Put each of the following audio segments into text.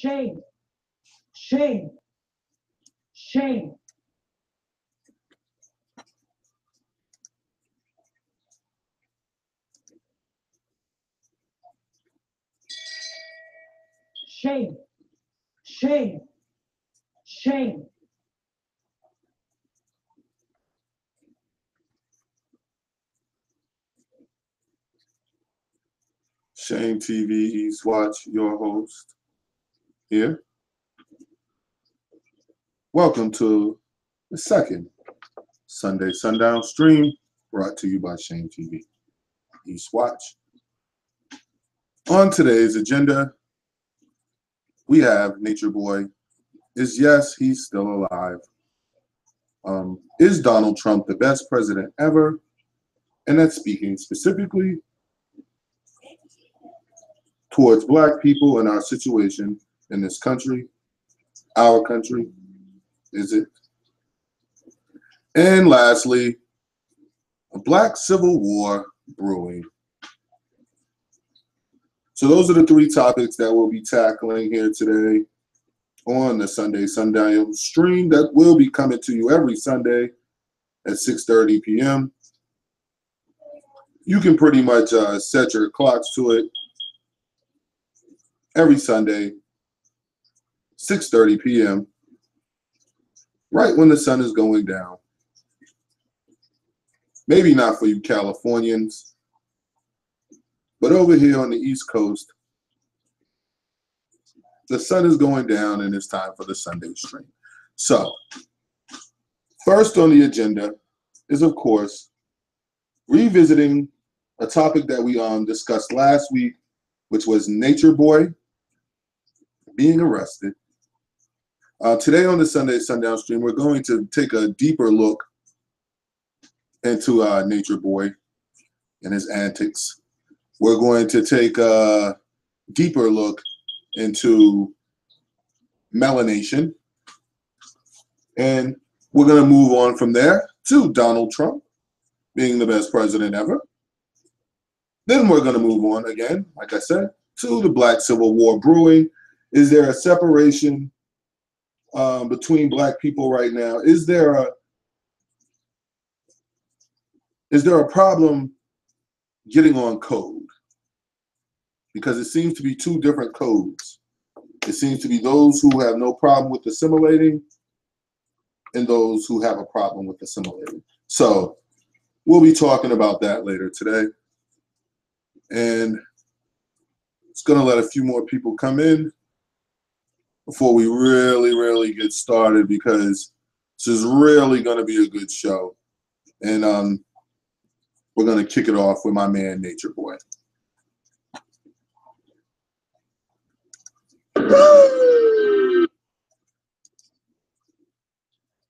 Shame. Shame. Shame. Shame. Shame. Shame. Shame TV, East Watch, your host here. Welcome to the second Sunday Sundown stream brought to you by Shame TV, East Watch. On today's agenda, we have Nature Boy. Yes, he's still alive. Is Donald Trump the best president ever? And that's speaking specifically towards Black people and our situation in this country, our country. Is it? And lastly, a Black Civil War brewing. So those are the three topics that we'll be tackling here today on the Sunday Sundown stream that will be coming to you every Sunday at 6:30 p.m. You can pretty much set your clocks to it every Sunday, 6:30 p.m., right when the sun is going down. Maybe not for you Californians, but over here on the East Coast, the sun is going down and it's time for the Sunday stream. So, first on the agenda is, of course, revisiting a topic that we discussed last week, which was Nature Boy being arrested. Today on the Sunday Sundown stream, we're going to take a deeper look into Nature Boy and his antics. We're going to take a deeper look into melanation. And we're going to move on from there to Donald Trump being the best president ever. Then we're going to move on again, like I said, to the Black Civil War brewing. Is there a separation between Black people right now? Is there a problem getting on code? Because it seems to be two different codes. It seems to be those who have no problem with assimilating and those who have a problem with assimilating. So we'll be talking about that later today. And it's going to let a few more people come in before we really get started, because this is really going to be a good show. And we're going to kick it off with my man, Nature Boy.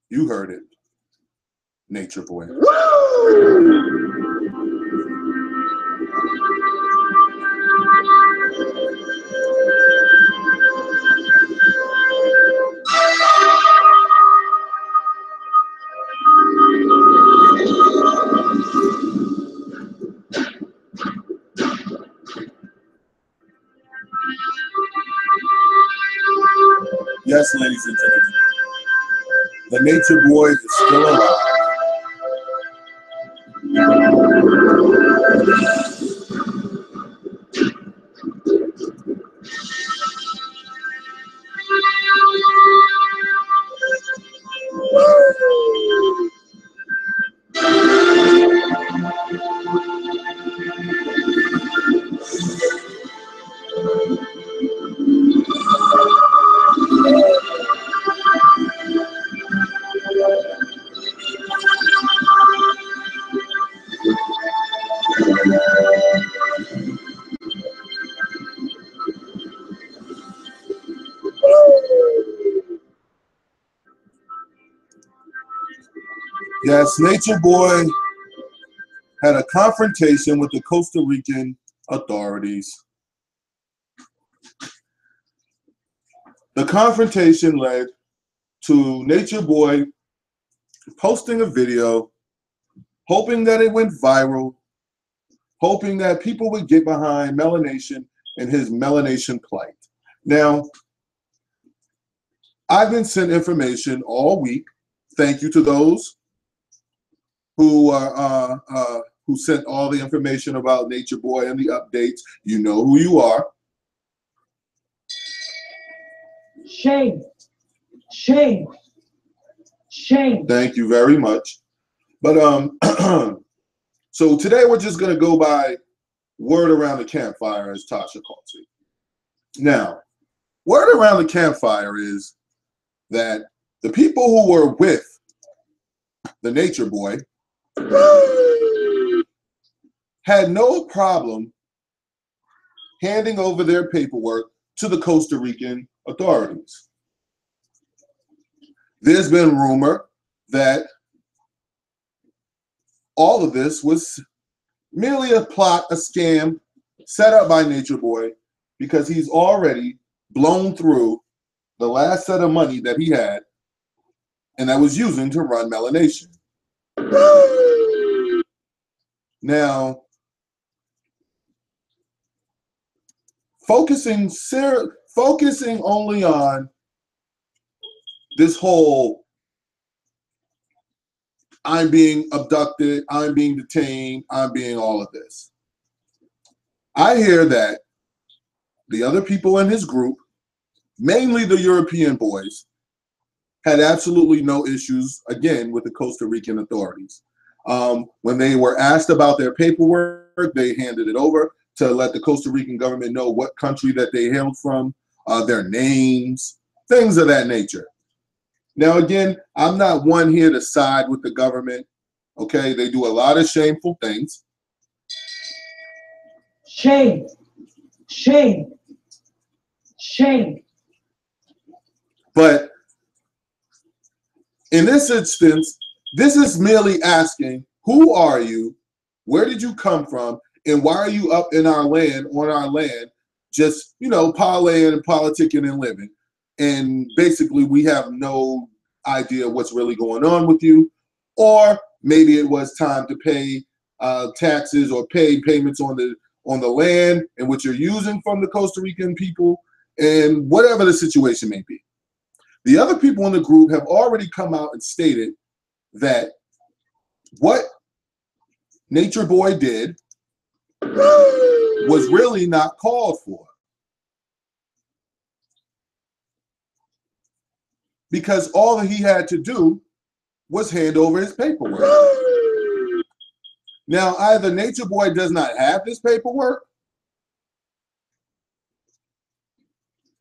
You heard it, Nature Boy. Yes, ladies and gentlemen, the Nature Boy is still alive. Yes, Nature Boy had a confrontation with the Costa Rican authorities. The confrontation led to Nature Boy posting a video, hoping that it went viral, hoping that people would get behind melanation and his melanation plight. Now, I've been sent information all week. Thank you to those who sent all the information about Nature Boy and the updates. You know who you are. Shame. Shame. Shame. Thank you very much. But so today we're just gonna go by word around the campfire, as Tasha calls it. Now, word around the campfire is that the people who were with the Nature Boy had no problem handing over their paperwork to the Costa Rican authorities. There's been rumor that all of this was merely a plot, a scam set up by Nature Boy because he's already blown through the last set of money that he had and that was using to run Melanation. Now, focusing only on this whole I'm being abducted, I'm being detained, I'm being all of this. I hear that the other people in his group, mainly the European boys, had absolutely no issues, again, with the Costa Rican authorities. When they were asked about their paperwork, they handed it over to let the Costa Rican government know what country that they hailed from, their names, things of that nature. Now, again, I'm not one here to side with the government, okay? They do a lot of shameful things. Shame. Shame. Shame. But in this instance, this is merely asking, who are you? Where did you come from? And why are you up in our land, on our land, just, you know, parlaying and politicking and living? And basically, we have no idea what's really going on with you. Or maybe it was time to pay taxes or pay payments on the land in which you're using from the Costa Rican people, and whatever the situation may be. The other people in the group have already come out and stated that what Nature Boy did was really not called for. Because all that he had to do was hand over his paperwork. Now, either Nature Boy does not have this paperwork,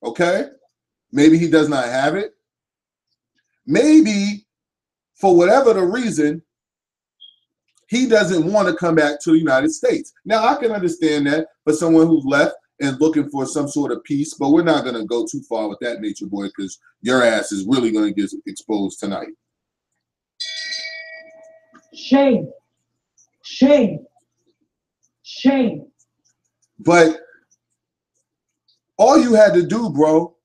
okay? Maybe he does not have it. Maybe, for whatever the reason, he doesn't want to come back to the United States. Now, I can understand that for someone who's left and looking for some sort of peace, but we're not going to go too far with that, Nature Boy, because your ass is really going to get exposed tonight. Shame. Shame. Shame. But all you had to do, bro,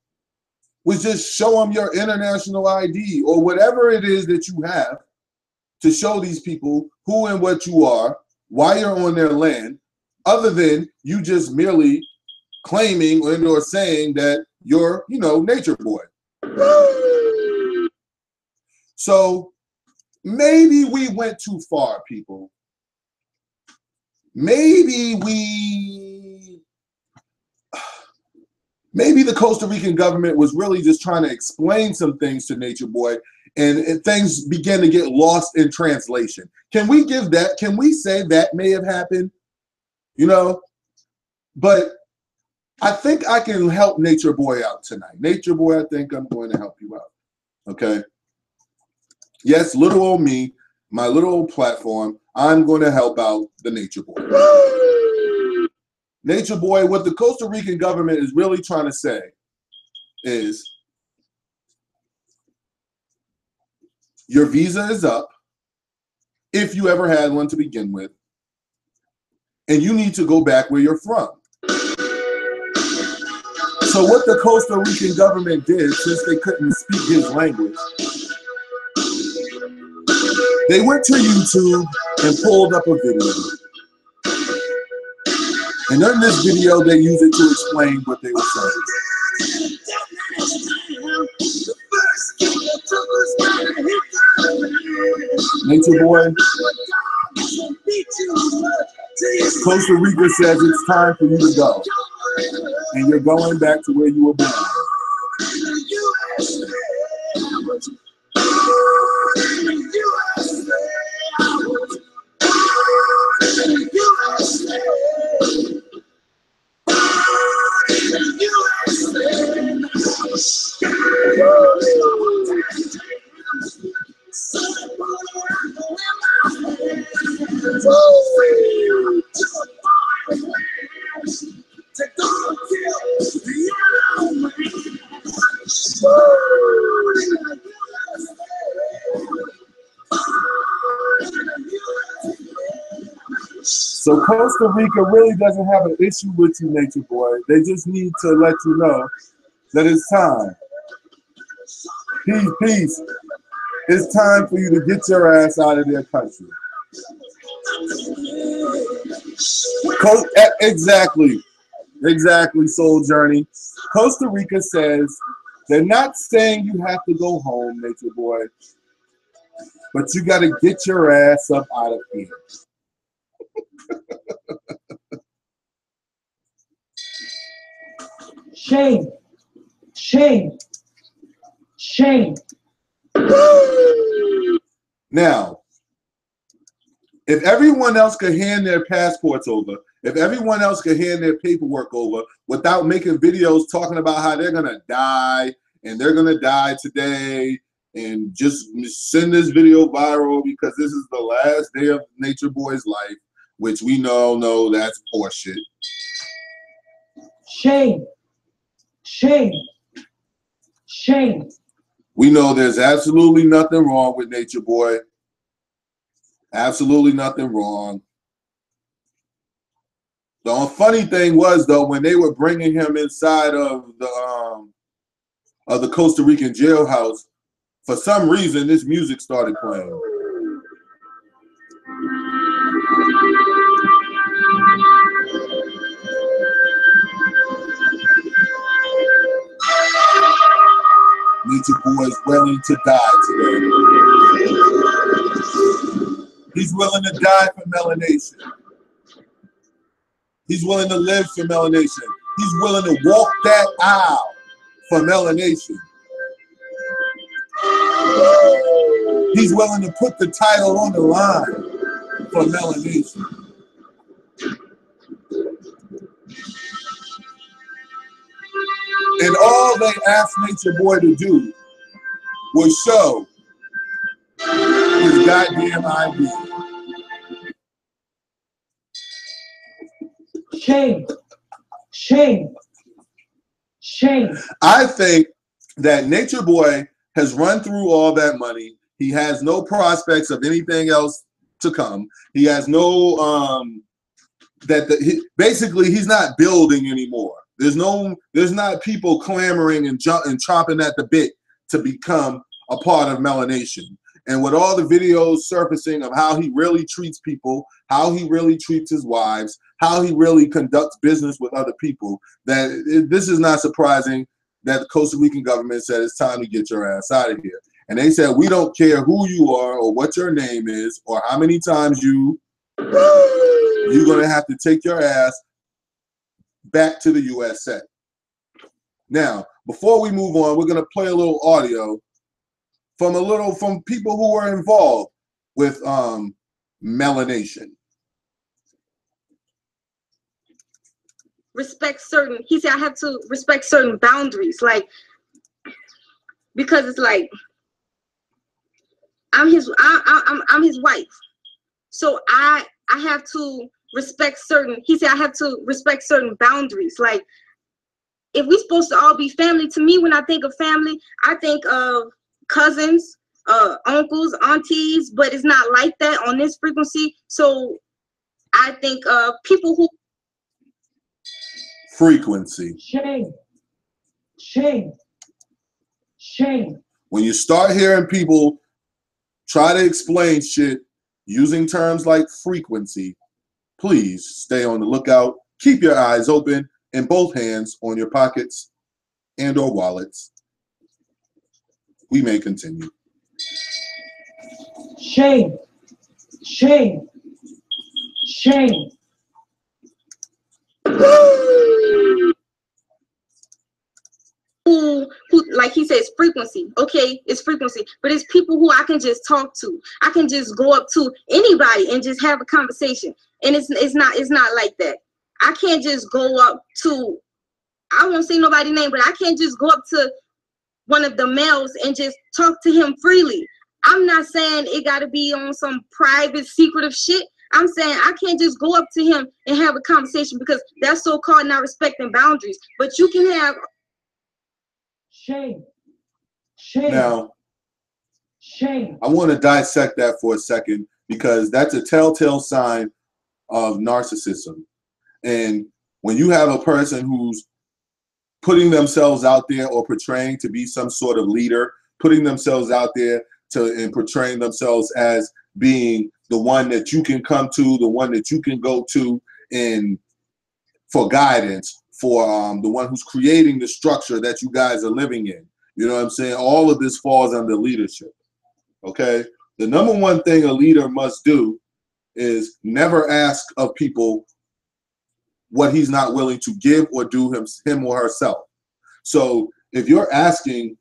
was just show them your international ID or whatever it is that you have to show these people who and what you are, why you're on their land, other than you just merely claiming or saying that you're, you know, Nature Boy. So maybe we went too far, people. Maybe the Costa Rican government was really just trying to explain some things to Nature Boy, and things began to get lost in translation. Can we give that? Can we say that may have happened? You know, but I think I can help Nature Boy out tonight. Nature Boy, I think I'm going to help you out. Okay. Yes, little old me, my little old platform, I'm going to help out the Nature Boy. Nature Boy, what the Costa Rican government is really trying to say is your visa is up, if you ever had one to begin with, and you need to go back where you're from. So what the Costa Rican government did, since they couldn't speak his language, they went to YouTube and pulled up a video. And in this video, they use it to explain what they were saying. Nature Boy, Costa Rica says it's time for you to go. And you're going back to where you were born. So Costa Rica really doesn't have an issue with you, Nature Boy. They just need to let you know that it's time. Peace, peace. It's time for you to get your ass out of their country. Exactly, Soul Journey. Costa Rica says they're not saying you have to go home, Nature Boy, but you got to get your ass up out of here. Shame. Shame. Shame. Now, if everyone else could hand their passports over, if everyone else could hand their paperwork over without making videos talking about how they're going to die and they're going to die today and just send this video viral because this is the last day of Nature Boy's life, which we know that's horseshit. Shame. Shame. Shame. We know there's absolutely nothing wrong with Nature Boy. Absolutely nothing wrong. The funny thing was, though, when they were bringing him inside of the Costa Rican jailhouse, for some reason, this music started playing. Nature Boy is willing to die today. He's willing to die for melanation. He's willing to live for melanation. He's willing to walk that aisle for melanation. He's willing to put the title on the line for melanation. And all they asked Nature Boy to do was show his goddamn ID. Shame. Shame. Shame. I think that Nature Boy has run through all that money. He has no prospects of anything else to come. He has no basically he's not building anymore. There's not people clamoring and chomping at the bit to become a part of melanation. And with all the videos surfacing of how he really treats people, how he really treats his wives, how he really conducts business with other people, this is not surprising that the Costa Rican government said it's time to get your ass out of here. And they said, we don't care who you are or what your name is or how many times you're going to have to take your ass back to the USA. Now, before we move on, we're going to play a little audio from people who are involved with melanation. He said I have to respect certain boundaries, like, because it's like I'm his wife, so I have to respect certain. He said I have to respect certain boundaries, like if we're supposed to all be family. To me, when I think of family, I think of cousins, uncles, aunties, but it's not like that on this frequency. So I think of people who frequency. Shame. Shame. Shame. When you start hearing people try to explain shit using terms like frequency, please stay on the lookout. Keep your eyes open and both hands on your pockets. and or wallets. We may continue. Shame. Shame. Shame. Who like he says, frequency. Okay, it's frequency, but it's people who I can just talk to. I can just go up to anybody and just have a conversation, and it's not like that. I can't just go up to, I won't say nobody's name, but I can't just go up to one of the males and just talk to him freely. I'm not saying it got to be on some private secretive shit. I'm saying I can't just go up to him and have a conversation, because that's so-called not respecting boundaries. But you can have. Shame. Shame. Now, shame. I want to dissect that for a second, because that's a telltale sign of narcissism. And when you have a person who's putting themselves out there or portraying to be some sort of leader, putting themselves out there and portraying themselves as being the one that you can come to, the one that you can go to and for guidance, for the one who's creating the structure that you guys are living in. You know what I'm saying? All of this falls under leadership. Okay? The number one thing a leader must do is never ask of people what he's not willing to give or do him or herself. So if you're asking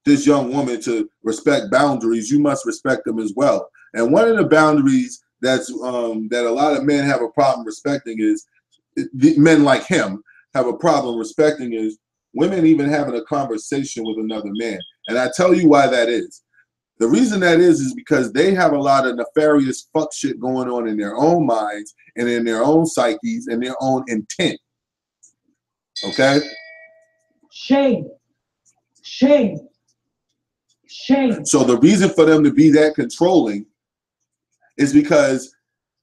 this young woman to respect boundaries, you must respect them as well. And one of the boundaries that's that a lot of men have a problem respecting is, men like him have a problem respecting, is women even having a conversation with another man. And I tell you why that is. The reason that is because they have a lot of nefarious fuck shit going on in their own minds and in their own psyches and their own intent. Okay? Shame. Shame. Shame. So the reason for them to be that controlling is because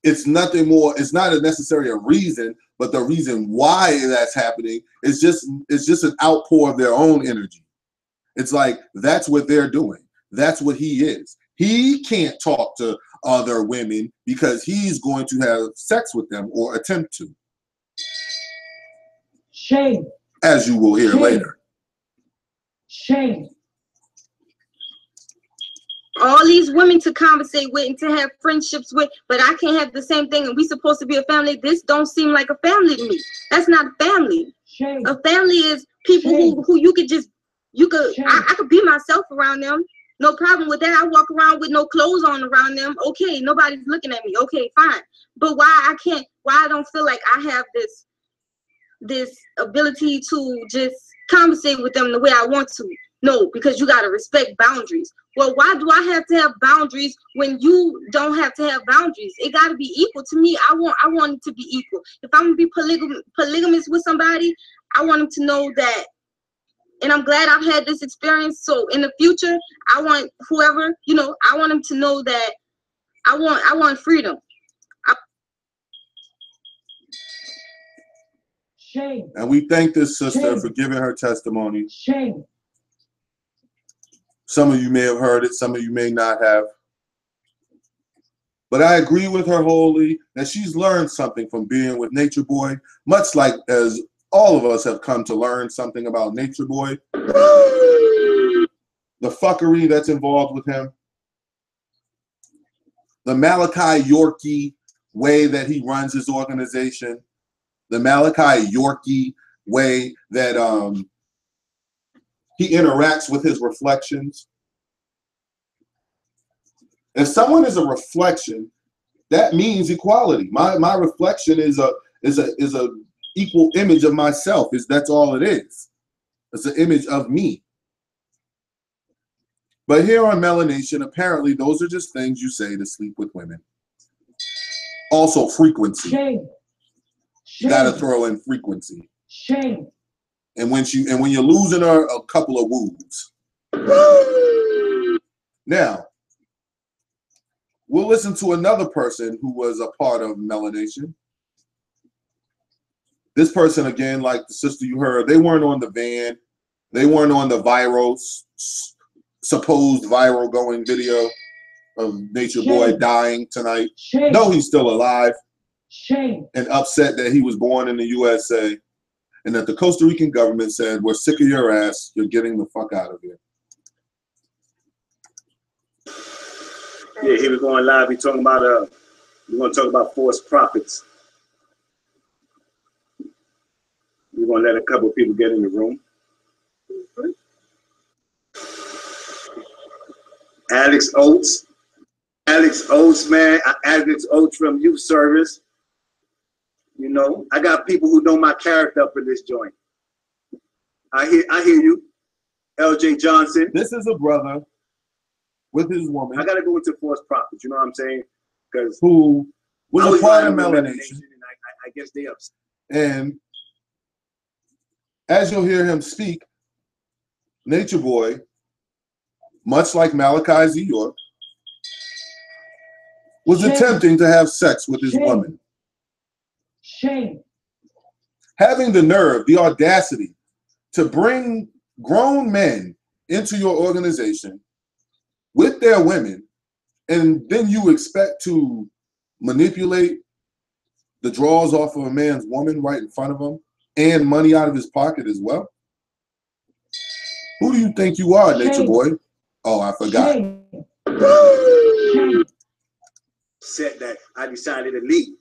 it's nothing more, it's not necessarily a reason, but the reason why that's happening is just an outpour of their own energy. It's like, that's what they're doing. That's what he is. He can't talk to other women because he's going to have sex with them or attempt to. Shame. As you will hear later. Shame. All these women to conversate with and to have friendships with, but I can't have the same thing, and we supposed to be a family. This don't seem like a family to me. That's not a family. Shame. A family is people who you could just, I could be myself around them. No problem with that. I walk around with no clothes on around them. Okay, nobody's looking at me. Okay, fine. But why I don't feel like I have this ability to just conversate with them the way I want to? No, because you got to respect boundaries. Well, why do I have to have boundaries when you don't have to have boundaries? It got to be equal to me. I want it to be equal. If I'm going to be polygamous with somebody, I want them to know that. And I'm glad I've had this experience. So in the future, I want whoever, I want them to know that I want freedom. Shame. And we thank this sister for giving her testimony. Shame. Some of you may have heard it, some of you may not have. But I agree with her wholly that she's learned something from being with Nature Boy, much like as all of us have come to learn something about Nature Boy. The fuckery that's involved with him. The Malachi Yorkie way that he runs his organization. The Malachi Yorkie way that he interacts with his reflections. If someone is a reflection, that means equality. My reflection is a equal image of myself. That's all it is. It's an image of me. But here on Melanation, apparently those are just things you say to sleep with women. Also frequency. Shame. You gotta throw in frequency. Shame. And when you're losing her, a couple of woos. Now, we'll listen to another person who was a part of Melanation. This person, again, like the sister you heard, they weren't on the van. They weren't on the supposed viral going video of Nature Boy dying tonight. No, he's still alive. Shame. And upset that he was born in the USA. and that the Costa Rican government said, we're sick of your ass, you're getting the fuck out of here. Yeah, here we're going live. We're talking about we're going to talk about false prophets. We're going to let a couple of people get in the room. Alex Oates, man. Alex Oates from Youth Service. You know, I got people who know my character up in this joint. I hear you, LJ Johnson. This is a brother with his woman. I got to go into false prophets. You know what I'm saying? Because who was a part of Melanation. And I guess they upset. And as you'll hear him speak, Nature Boy, much like Malachi Z. York, was attempting to have sex with his woman. Shame. Having the nerve, the audacity to bring grown men into your organization with their women, and then you expect to manipulate the draws off of a man's woman right in front of him and money out of his pocket as well? Who do you think you are, Nature Boy? Oh, I forgot. Said that I decided to leave.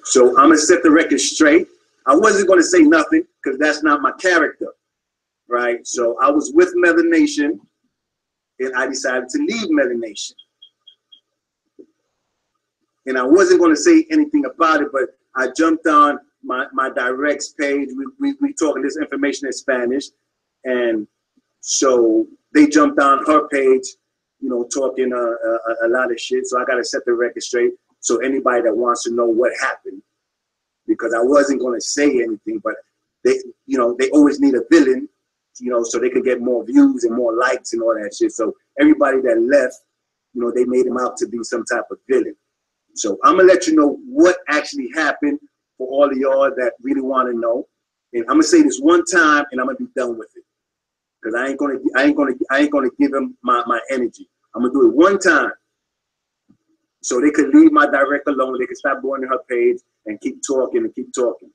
So I'm gonna set the record straight. I wasn't gonna say nothing because that's not my character, right? So I was with Melanation, and I decided to leave Melanation. And I wasn't gonna say anything about it, but I jumped on my directs page. We talking this information in Spanish, and so they jumped on her page, you know, talking a lot of shit. So I gotta set the record straight. So anybody that wants to know what happened, because I wasn't going to say anything, but they, you know, they always need a villain, you know, so they can get more views and more likes and all that shit. So everybody that left, you know, they made him out to be some type of villain. So I'm gonna let you know what actually happened for all of y'all that really want to know. And I'm gonna say this one time, and I'm gonna be done with it, because I ain't gonna give him my energy. I'm gonna do it one time. So they could leave my direct alone. They could stop going to her page and keep talking and keep talking.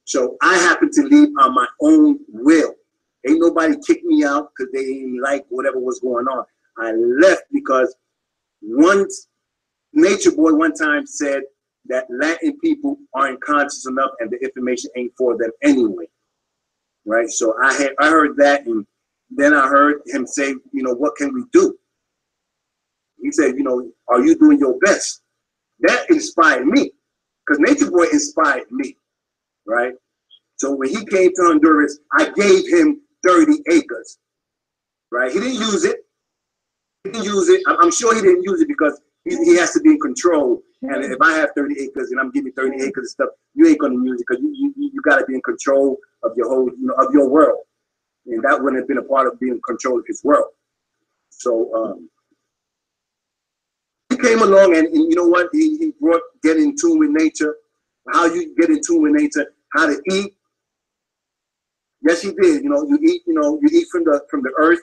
So I happened to leave on my own will. Ain't nobody kicked me out because they didn't like whatever was going on. I left because once Nature Boy one time said that Latin people aren't conscious enough and the information ain't for them anyway. Right? So I heard that, and then I heard him say, you know, what can we do? He said, you know, are you doing your best? That inspired me, because Nature Boy inspired me, right? So when he came to Honduras, I gave him 30 acres, right? He didn't use it. He didn't use it. I'm sure he didn't use it because he has to be in control. And if I have 30 acres and I'm giving 30 acres of stuff, you ain't going to use it because you got to be in control of your whole, you know, of your world. And that wouldn't have been a part of being in control of his world. So, he came along, and you know what? He brought get in tune with nature, how you get in tune with nature, how to eat. Yes, he did. You know, you eat from the earth.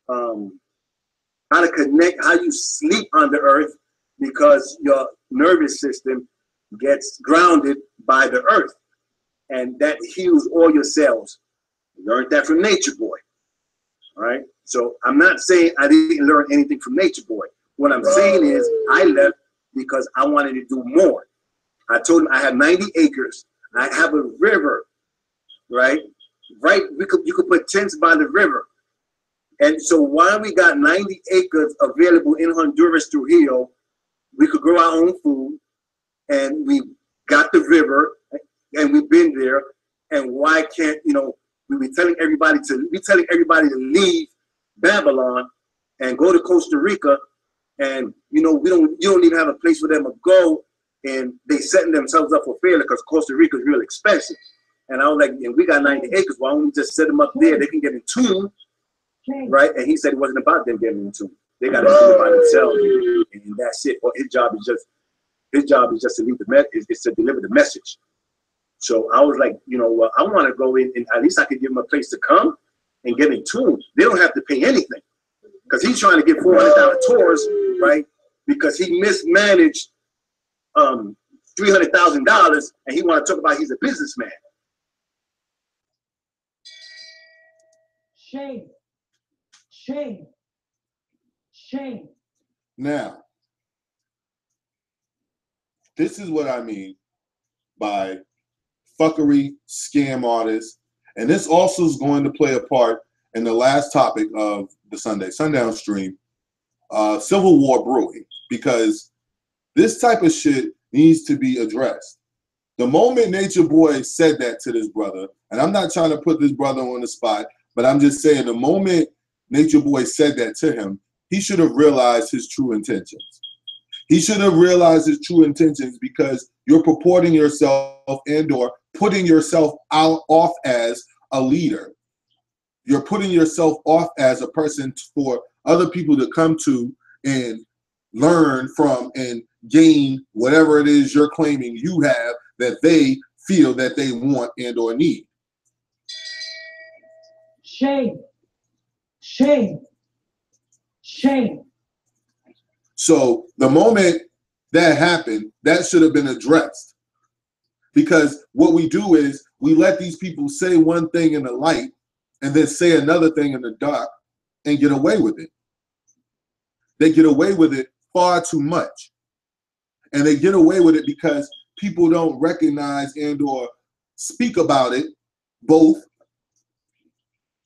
How to connect, how you sleep on the earth, because your nervous system gets grounded by the earth, and that heals all your cells. You learned that from Nature Boy. All right. So I'm not saying I didn't learn anything from Nature Boy. What I'm saying is I left because I wanted to do more. I told him I have 90 acres. I have a river, right? Right, you could put tents by the river. And so while we got 90 acres available in Honduras, Trujillo, we could grow our own food, and we got the river, and we've been there. And why can't, you know, we be telling everybody to leave Babylon and go to Costa Rica. And you know, you don't even have a place for them to go, and they setting themselves up for failure because Costa Rica is real expensive. And I was like, and we got 90 acres. Why don't we just set them up there? They can get in tune, right? And he said it wasn't about them getting in tune. They got to do it by themselves, and that's it. Well, his job is just to leave is to deliver the message. So I was like, you know, I want to go in, and at least I could give them a place to come and get in tune. They don't have to pay anything, because he's trying to get $400 tours, right? Because he mismanaged $300,000 and he want to talk about he's a businessman. Shame. Shame. Shame. Now, this is what I mean by fuckery, scam artists, and this also is going to play a part in the last topic of the Sundown stream, Civil War brewing, because this type of shit needs to be addressed. The moment Nature Boy said that to this brother, and I'm not trying to put this brother on the spot, but I'm just saying the moment Nature Boy said that to him, he should have realized his true intentions. He should have realized his true intentions because you're purporting yourself and or putting yourself off as a leader. You're putting yourself off as a person for other people to come to and learn from and gain whatever it is you're claiming you have that they feel that they want and or need. Shame. Shame. Shame. So the moment that happened, that should have been addressed. Because what we do is we let these people say one thing in the light and then say another thing in the dark and get away with it. They get away with it far too much. And they get away with it because people don't recognize and or speak about it, both.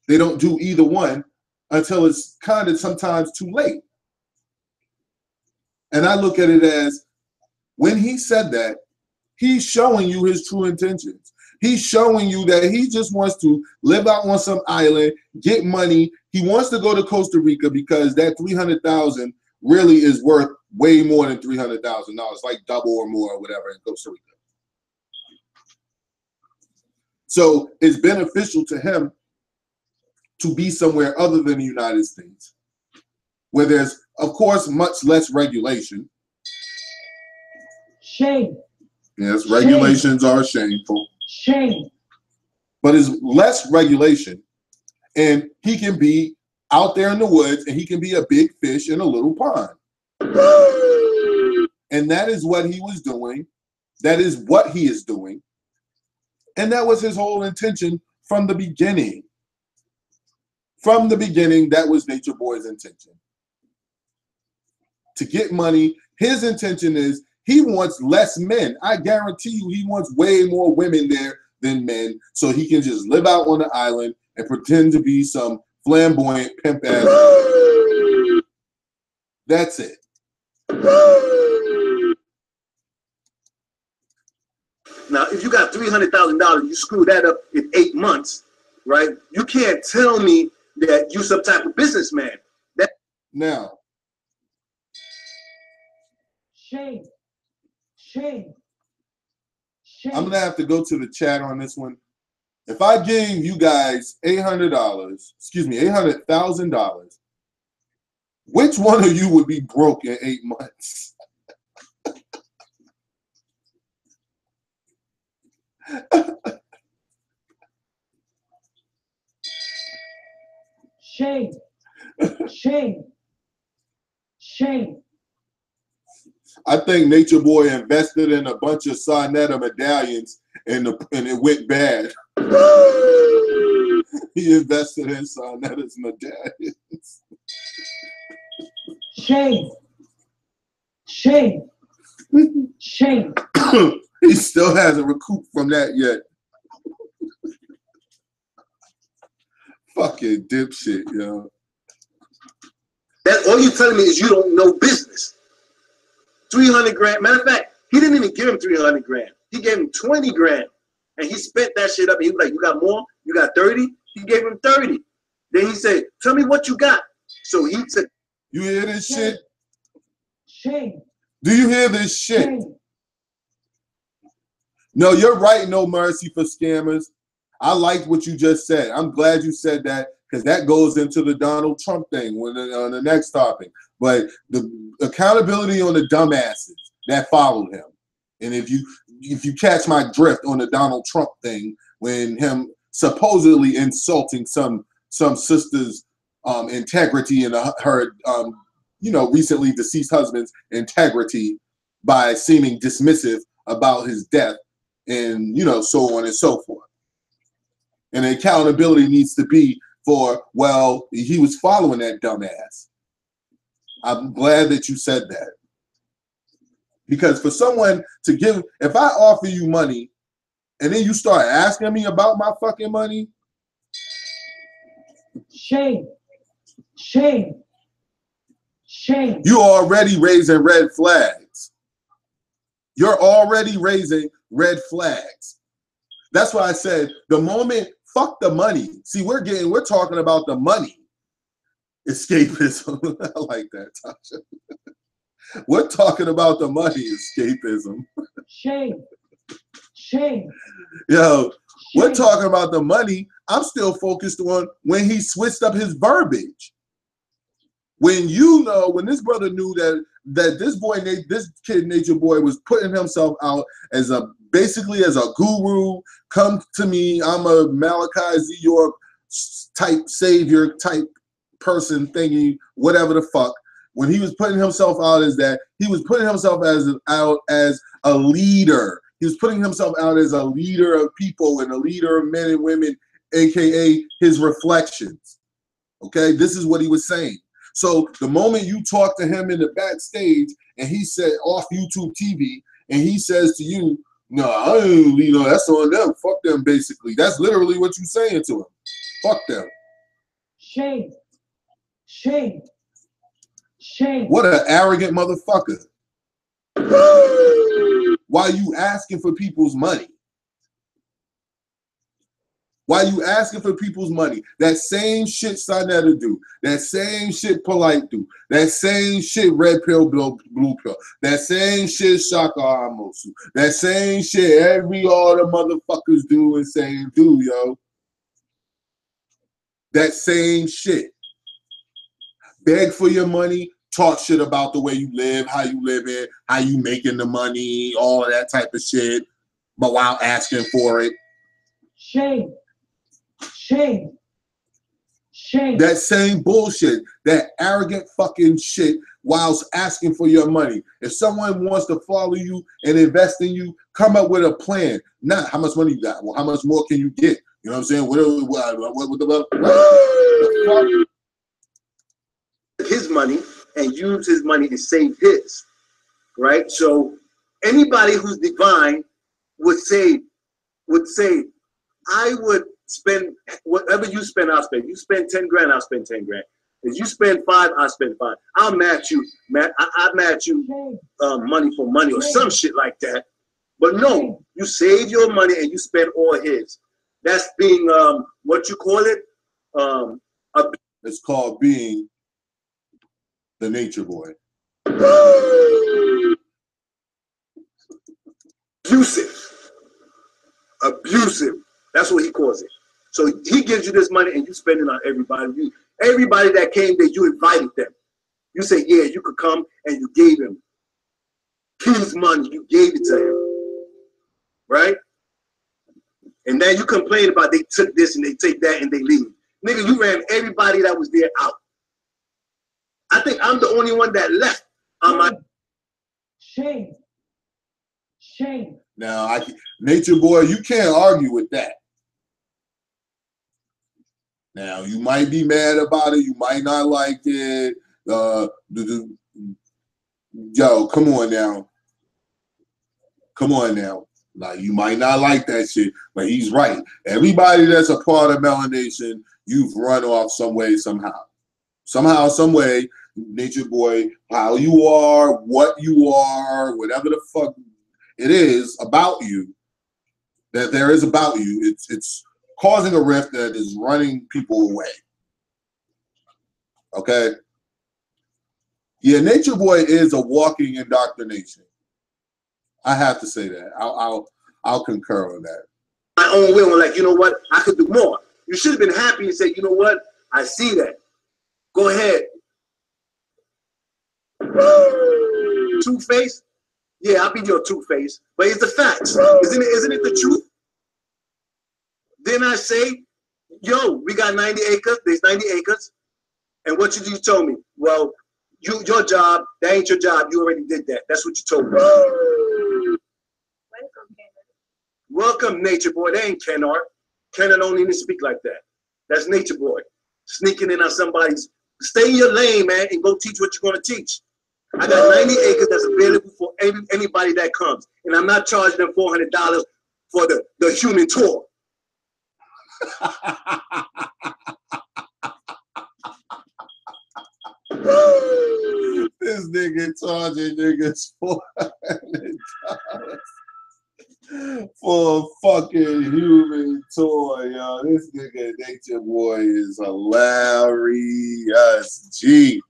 They don't do either one until it's kind of sometimes too late. And I look at it as when he said that, he's showing you his true intentions. He's showing you that he just wants to live out on some island, get money. He wants to go to Costa Rica because that $300,000 really is worth way more than $300,000, like double or more or whatever in Costa Rica. So it's beneficial to him to be somewhere other than the United States, where there's, of course, much less regulation. Shame. Yes, regulations are shameful. Shame. But it's less regulation, and he can be out there in the woods, and he can be a big fish in a little pond. And that is what he was doing. That is what he is doing. And that was his whole intention from the beginning. From the beginning, that was Nature Boy's intention. To get money, his intention is he wants less men. I guarantee you he wants way more women there than men, so he can just live out on the island and pretend to be some flamboyant pimp ass. That's it. Now, if you got $300,000, you screw that up in 8 months, right? You can't tell me that you some type of businessman. Now, shame. Shame. Shame. I'm gonna have to go to the chat on this one. If I gave you guys $800,000, which one of you would be broke in 8 months? Shame. Shame. Shame. I think Nature Boy invested in a bunch of Sonetta medallions and it went bad. He invested in Sonetta's medallions. Shame. Shame. Shame. He still hasn't recouped from that yet. Fucking dipshit, yo. That all you're telling me is you don't know business. 300 grand. Matter of fact, he didn't even give him 300 grand. He gave him 20 grand. And he spent that shit up. And he was like, you got more? You got 30? He gave him 30. Then he said, tell me what you got. So he said, you hear this shit? Shame. Do you hear this shit? Shame. No, you're right. No mercy for scammers. I like what you just said. I'm glad you said that because that goes into the Donald Trump thing on the next topic. But the accountability on the dumbasses that followed him. And if you catch my drift on the Donald Trump thing, when him supposedly insulting some sister's integrity and her recently deceased husband's integrity by seeming dismissive about his death and, you know, so on and so forth. And accountability needs to be for, well, he was following that dumbass. I'm glad that you said that. Because for someone to give, if I offer you money and then you start asking me about my fucking money. Shame. Shame. Shame. You're already raising red flags. You're already raising red flags. That's why I said the moment, fuck the money. See, we're talking about the money. Escapism. I like that, Tasha. We're talking about the money escapism. Shame. Shame. Yo, we're talking about the money. I'm still focused on when he switched up his verbiage. When you know, when this brother knew that this boy, this kid, Nature Boy, was putting himself out as basically as a guru. Come to me, I'm a Malachi Z. York type savior type person thingy, whatever the fuck. When he was putting himself out as that, he was putting himself out as a leader. He was putting himself out as a leader of people and a leader of men and women, aka his reflections. Okay, this is what he was saying. So the moment you talk to him in the backstage and he said off YouTube TV and he says to you, no, I ain't, you know, that's on them. Fuck them, basically. That's literally what you're saying to him. Fuck them. Shame. Shame. Shame. What an arrogant motherfucker. Why you asking for people's money? Why you asking for people's money? That same shit Sonetta do. That same shit Polite do. That same shit Red Pill, Blue Pill. That same shit Shaka Amosu. That same shit all the motherfuckers do and say and do, yo. That same shit. Beg for your money. Talk shit about the way you live, how you living, how you making the money, all of that type of shit. But while asking for it. Shame. Shame. Shame. That same bullshit, that arrogant fucking shit whilst asking for your money. If someone wants to follow you and invest in you, come up with a plan. Not how much money you got. Well, how much more can you get? You know what I'm saying? His money and use his money to save his, right? So anybody who's divine would say, I would spend whatever you spend, I'll spend. You spend 10 grand, I'll spend 10 grand. If you spend 5, I'll spend 5. I'll match you, I match you money for money or some shit like that. But no, you save your money and you spend all his. That's being what you call it? It's called being the Nature Boy. Abusive. That's what he calls it. So he gives you this money and you spend it on everybody. Everybody that came there, you invited them. You say, yeah, you could come, and you gave him his money. You gave it to him, right? And then you complain about they took this and they take that and they leave. Nigga, you ran everybody that was there out. I think I'm the only one that left on my. Shame. Shame. Now, Nature Boy, you can't argue with that. Now, you might be mad about it. You might not like it. Yo, come on now. Come on now. Like, you might not like that shit, but he's right. Everybody that's a part of Melanation, you've run off some way, somehow. Somehow, some way, Nature Boy, how you are, what you are, whatever the fuck it is about you, that there is about you, it's causing a rift that is running people away. Okay? Yeah, Nature Boy is a walking indoctrination. I have to say that. I'll concur on that. My own will, like, you know what? I could do more. You should have been happy and said, you know what? I see that. Go ahead. Two-Face? Yeah, I'll be your Two-Face. But it's the facts. Isn't it the truth? Then I say, yo, we got 90 acres. There's 90 acres. And what you told me? Well, your job, that ain't your job. You already did that. That's what you told me. Welcome, Nature Boy. They ain't Ken Art. Ken don't even speak like that. That's Nature Boy. Sneaking in on somebody's. Stay in your lane, man, and go teach what you're going to teach. I got 90 acres that's available for anybody that comes. And I'm not charging them $400 for the human tour. This nigga charging niggas $400 for a fucking human toy, yo. This nigga Nature Boy is hilarious. G.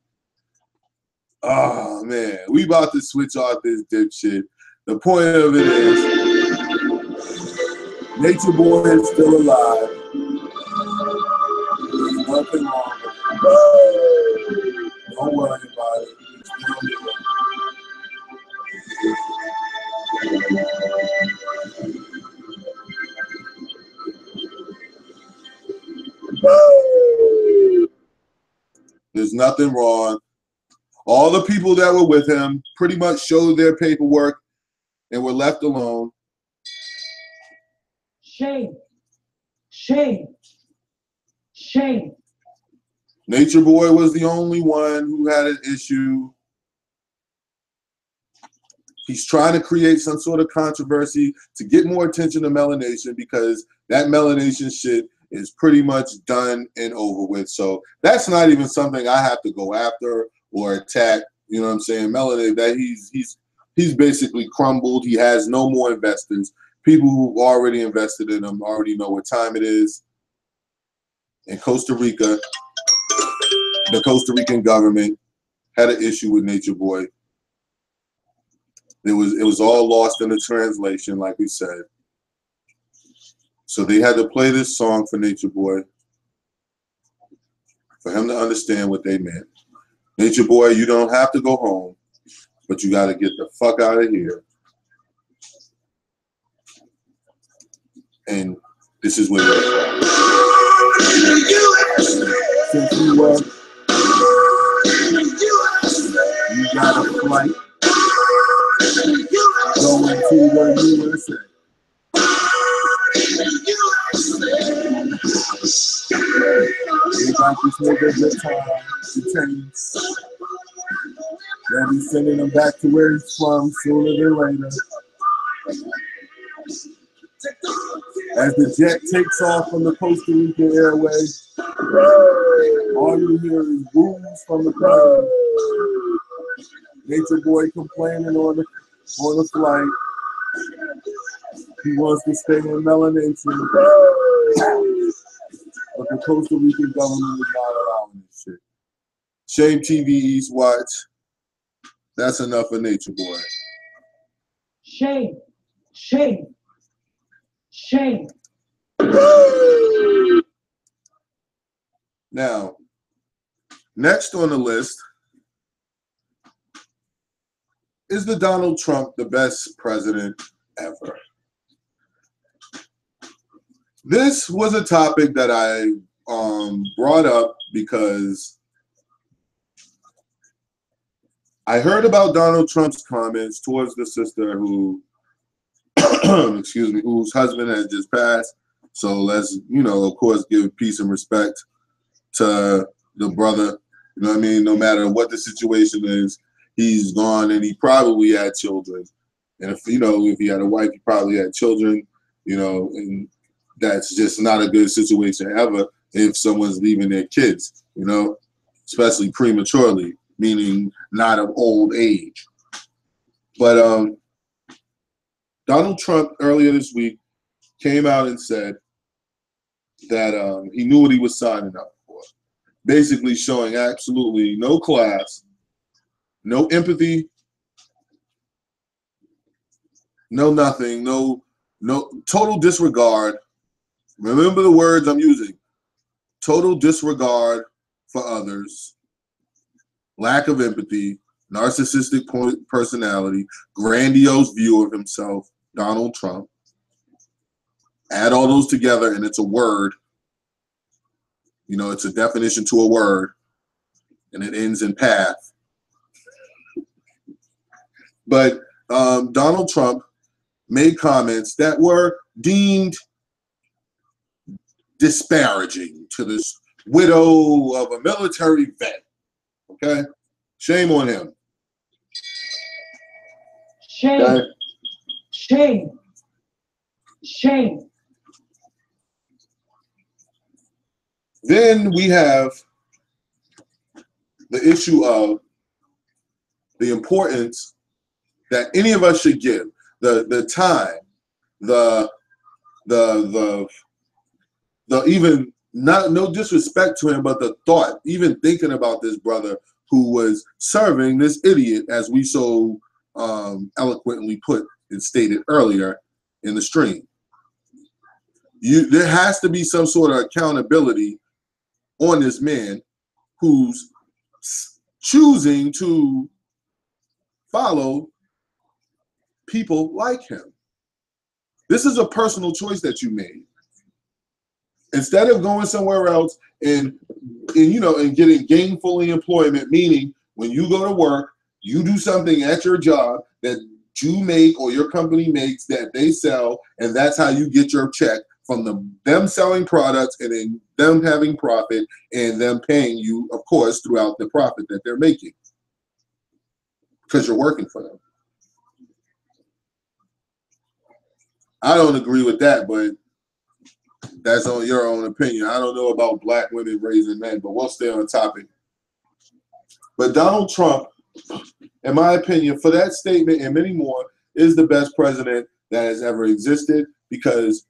Oh man, we about to switch off this dipshit. The point of it is, Nature Boy is still alive. There's nothing wrong with him. Don't worry about it. He's still here. There's nothing wrong. All the people that were with him pretty much showed their paperwork and were left alone. Shame. Shame. Shame. Nature Boy was the only one who had an issue. He's trying to create some sort of controversy to get more attention to melanation because that melanation shit is pretty much done and over with. So that's not even something I have to go after or attack. You know what I'm saying? Melanation, that he's basically crumbled. He has no more investors. People who already invested in him already know what time it is. In Costa Rica, the Costa Rican government had an issue with Nature Boy. It was all lost in the translation, like we said. So they had to play this song for Nature Boy for him to understand what they meant. Nature Boy, you don't have to go home, but you got to get the fuck out of here. And this is what it is. Since you got a flight going to the USA. They got this nigga good time to change. They'll be sending him back to where he's from sooner than later. As the jet takes off from the Costa Rican Airways, all you hear is boos from the crowd. Nature Boy complaining on the flight. He wants to stay in melanation, but the Costa Rican government is not allowing this shit. Shame TV East Watch. That's enough for Nature Boy. Shame. Shame. Shame. Now, next on the list is the Donald Trump, the best president ever. This was a topic that I brought up because I heard about Donald Trump's comments towards the sister who, excuse me, whose husband had just passed. So let's, of course, give peace and respect to the brother. You know what I mean? No matter what the situation is, he's gone and he probably had children. And if he had a wife, he probably had children, and that's just not a good situation ever if someone's leaving their kids, especially prematurely, meaning not of old age. But Donald Trump earlier this week came out and said that he knew what he was signing up for, basically showing absolutely no class, no empathy, no nothing, no total disregard. Remember the words I'm using. Total disregard for others, lack of empathy, narcissistic personality, grandiose view of himself, Donald Trump. Add all those together and it's a word. It's a definition to a word, and it ends in path. But Donald Trump made comments that were deemed disparaging to this widow of a military vet. Okay? Shame on him. Shame. Okay? Shame. Shame. Then we have the issue of the importance that any of us should give, the time, the even, not no disrespect to him, but the thought, even thinking about this brother who was serving this idiot, as we so eloquently put and stated earlier in the stream. There has to be some sort of accountability on this man who's choosing to follow people like him. This is a personal choice that you made. Instead of going somewhere else and getting gainful employment, meaning when you go to work, you do something at your job that you make or your company makes that they sell, and that's how you get your check from them selling products and then them having profit and them paying you, of course, throughout the profit that they're making because you're working for them. I don't agree with that, but that's on your own opinion. I don't know about black women raising men, but we'll stay on topic. But Donald Trump, in my opinion, for that statement and many more, is the best president that has ever existed, because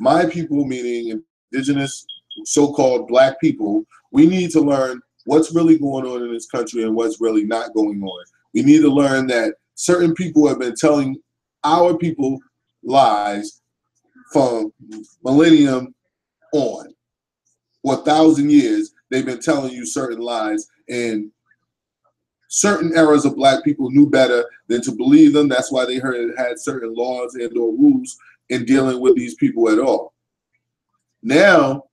my people, meaning indigenous, so-called black people, we need to learn what's really going on in this country and what's really not going on. We need to learn that certain people have been telling our people lies from millennium on. For 1,000 years, they've been telling you certain lies, and certain eras of black people knew better than to believe them. That's why they had certain laws and or rules in dealing with these people at all. Now,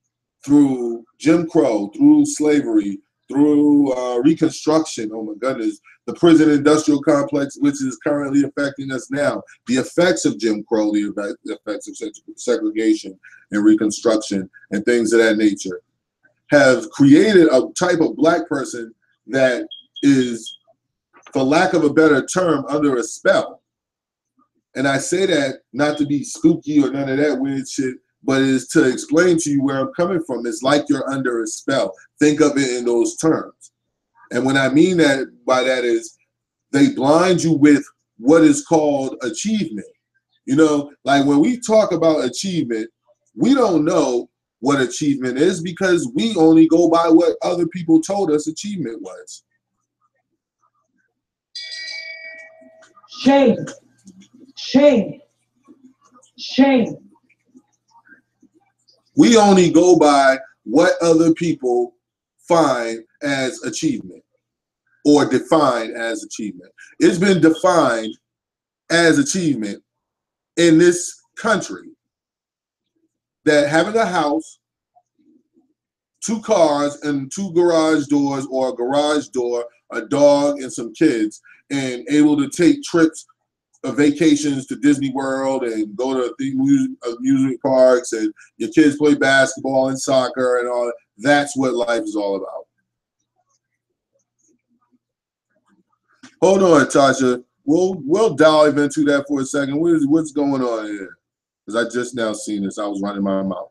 through Jim Crow, through slavery, through Reconstruction, oh my goodness, the prison industrial complex, which is currently affecting us now, the effects of Jim Crow, the effects of segregation and Reconstruction and things of that nature, have created a type of black person that is, for lack of a better term, under a spell. And I say that not to be spooky or none of that weird shit, but it is to explain to you where I'm coming from. It's like you're under a spell. Think of it in those terms. And what I mean by that is they blind you with what is called achievement. You know, like when we talk about achievement, we don't know what achievement is because we only go by what other people told us achievement was. Shame. Shame. Shame. We only go by what other people find as achievement or define as achievement. It's been defined as achievement in this country that having a house, 2 cars and 2 garage doors, or a garage door, a dog and some kids, and able to take trips, vacations to Disney World and go to amusement parks, and your kids play basketball and soccer and all that. That's what life is all about. Hold on, Tasha. We'll dive into that for a second. What's going on here? Because I just now seen this. I was running my mouth.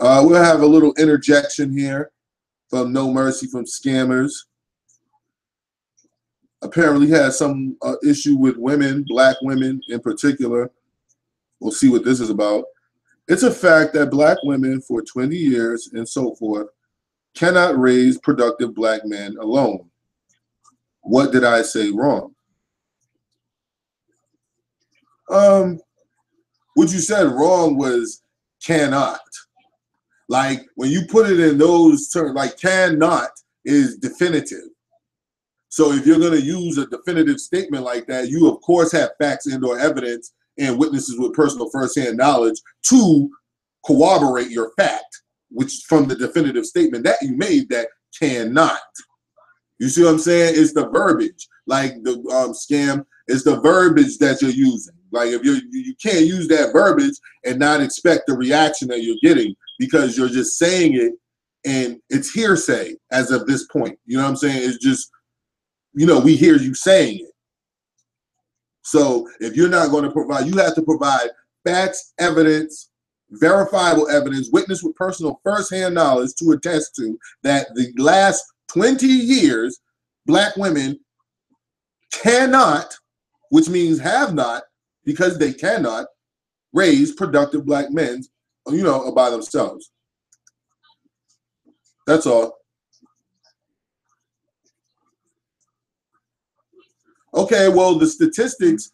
We'll have a little interjection here from No Mercy from Scammers. Apparently has some issue with women, black women in particular. We'll see what this is about. It's a fact that black women for 20 years and so forth cannot raise productive black men alone. What did I say wrong? What you said wrong was cannot. Like when you put it in those terms, like cannot is definitive. So if you're going to use a definitive statement like that, you of course have facts and or evidence and witnesses with personal firsthand knowledge to corroborate your fact, which from the definitive statement that you made that cannot. You see what I'm saying? It's the verbiage. like the scam, is the verbiage that you're using. Like if you can't use that verbiage and not expect the reaction that you're getting because you're just saying it and it's hearsay as of this point. You know what I'm saying? It's just, you know, we hear you saying it. So if you're not going to provide, you have to provide facts, evidence, verifiable evidence, witness with personal firsthand knowledge to attest to that the last 20 years, black women cannot, which means have not, because they cannot raise productive black men, you know, by themselves. That's all. Okay, well, the statistics,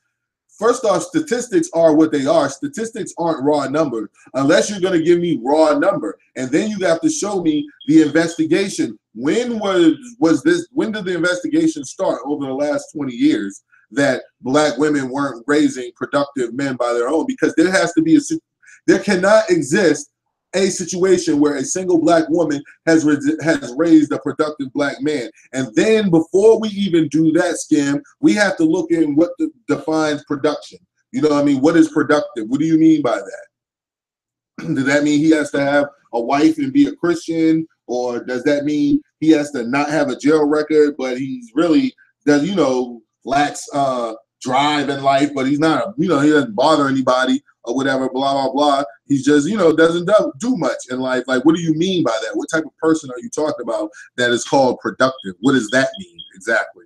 first off, statistics are what they are. Statistics aren't raw numbers, unless you're going to give me raw number. And then you have to show me the investigation. When was this, when did the investigation start over the last 20 years that black women weren't raising productive men by their own? Because there has to be there cannot exist a situation where a single black woman has raised a productive black man. And then before we even do that scam, we have to look in what defines production. You know what I mean? What is productive? What do you mean by that? Does that mean he has to have a wife and be a Christian? Or does that mean he has to not have a jail record, but he's really, does, you know, lacks drive in life, but he's not, you know, he doesn't bother anybody or whatever, blah, blah, blah. He's just, you know, doesn't do much in life. Like, what do you mean by that? What type of person are you talking about that is called productive? What does that mean exactly?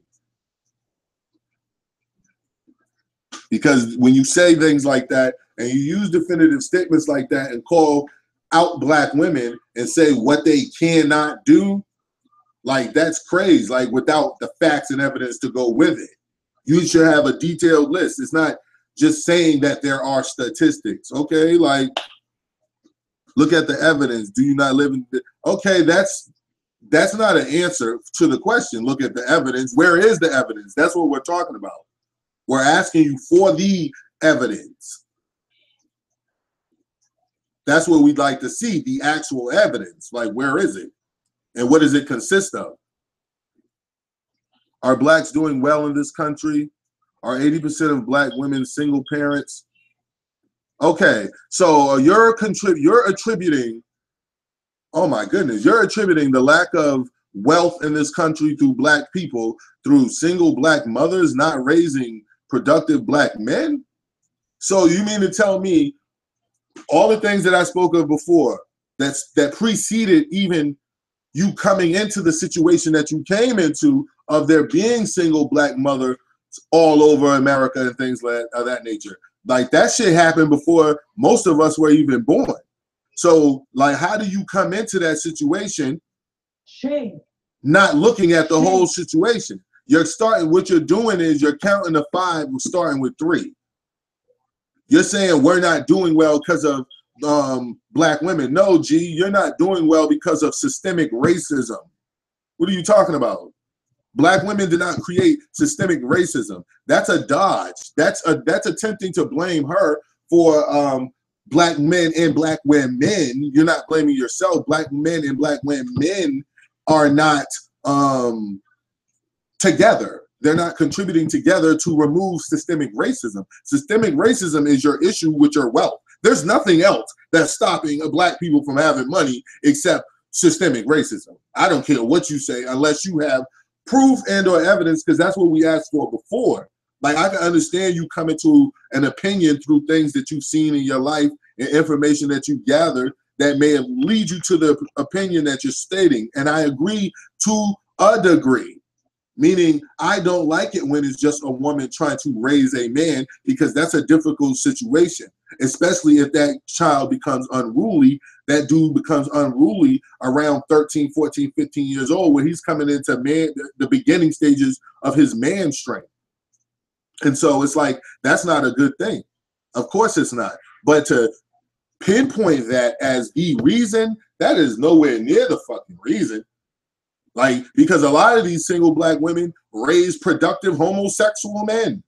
Because when you say things like that and you use definitive statements like that and call out black women and say what they cannot do, like, that's crazy, like, without the facts and evidence to go with it. You should have a detailed list. It's not just saying that there are statistics, okay? Like, look at the evidence. Do you not live in? Okay, that's not an answer to the question. Look at the evidence. Where is the evidence? That's what we're talking about. We're asking you for the evidence. That's what we'd like to see, the actual evidence. Like, where is it? And what does it consist of? Are blacks doing well in this country? Are 80% of black women single parents? Okay, so you're attributing, oh my goodness, you're attributing the lack of wealth in this country through black people, through single black mothers not raising productive black men? So you mean to tell me all the things that I spoke of before, that preceded even you coming into the situation that you came into, of there being single black mothers all over America and things of that nature. Like, that shit happened before most of us were even born. So, like, how do you come into that situation Shame. not looking at the whole situation? You're starting, what you're doing is you're counting to 5, starting with 3. You're saying we're not doing well because of black women. No, G, you're not doing well because of systemic racism. What are you talking about? Black women did not create systemic racism. That's a dodge. That's attempting to blame her for black men and black women. You're not blaming yourself. Black men and black women are not together. They're not contributing together to remove systemic racism. Systemic racism is your issue with your wealth. There's nothing else that's stopping black people from having money except systemic racism. I don't care what you say unless you have proof and or evidence, because that's what we asked for before. Like, I can understand you coming to an opinion through things that you've seen in your life and information that you've gathered that may lead you to the opinion that you're stating. And I agree to a degree, meaning I don't like it when it's just a woman trying to raise a man, because that's a difficult situation, especially if that child becomes unruly. That dude becomes unruly around 13, 14, 15 years old, when he's coming into the beginning stages of his man strength. And so it's like, that's not a good thing. Of course it's not. But to pinpoint that as the reason, that is nowhere near the fucking reason. Like, because a lot of these single black women raise productive homosexual men.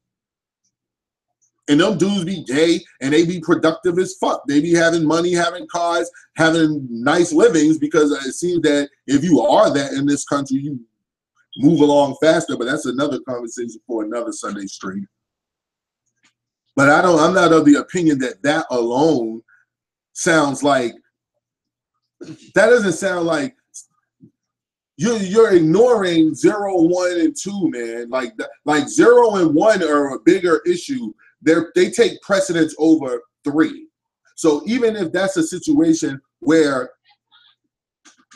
And them dudes be gay and they be productive as fuck. They be having money, having cars, having nice livings, because it seems that if you are that in this country, move along faster, but that's another conversation for another Sunday stream. But I'm not of the opinion that that alone sounds like, that doesn't sound like, you're ignoring 0, 1, and 2, man. Like 0 and 1 are a bigger issue. They take precedence over 3. So even if that's a situation where,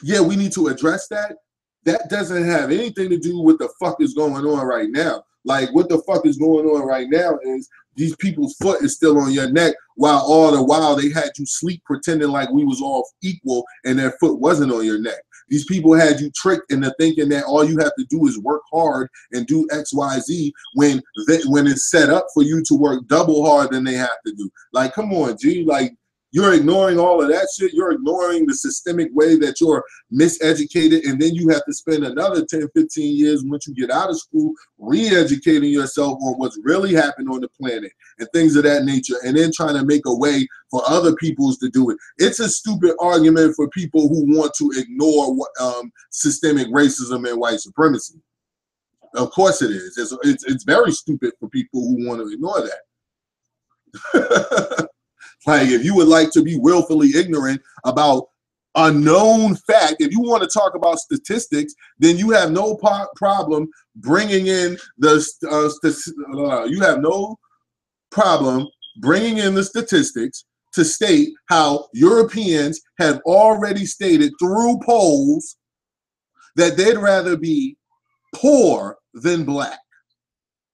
yeah, we need to address that, that doesn't have anything to do with the fuck is going on right now. Like, what the fuck is going on right now is these people's foot is still on your neck, while all the while they had you sleep pretending like we was all equal and their foot wasn't on your neck. These people had you tricked into thinking that all you have to do is work hard and do X, Y, Z when it's set up for you to work double hard than they have to do. Like, come on, G. Like, you're ignoring all of that shit. You're ignoring the systemic way that you're miseducated, and then you have to spend another 10, 15 years once you get out of school re-educating yourself on what's really happened on the planet and things of that nature, and then trying to make a way for other peoples to do it. It's a stupid argument for people who want to ignore systemic racism and white supremacy. Of course it is. It's very stupid for people who want to ignore that. Like, if you would like to be willfully ignorant about a known fact, if you want to talk about statistics, then you have no problem bringing in the statistics to state how Europeans have already stated through polls that they'd rather be poor than black,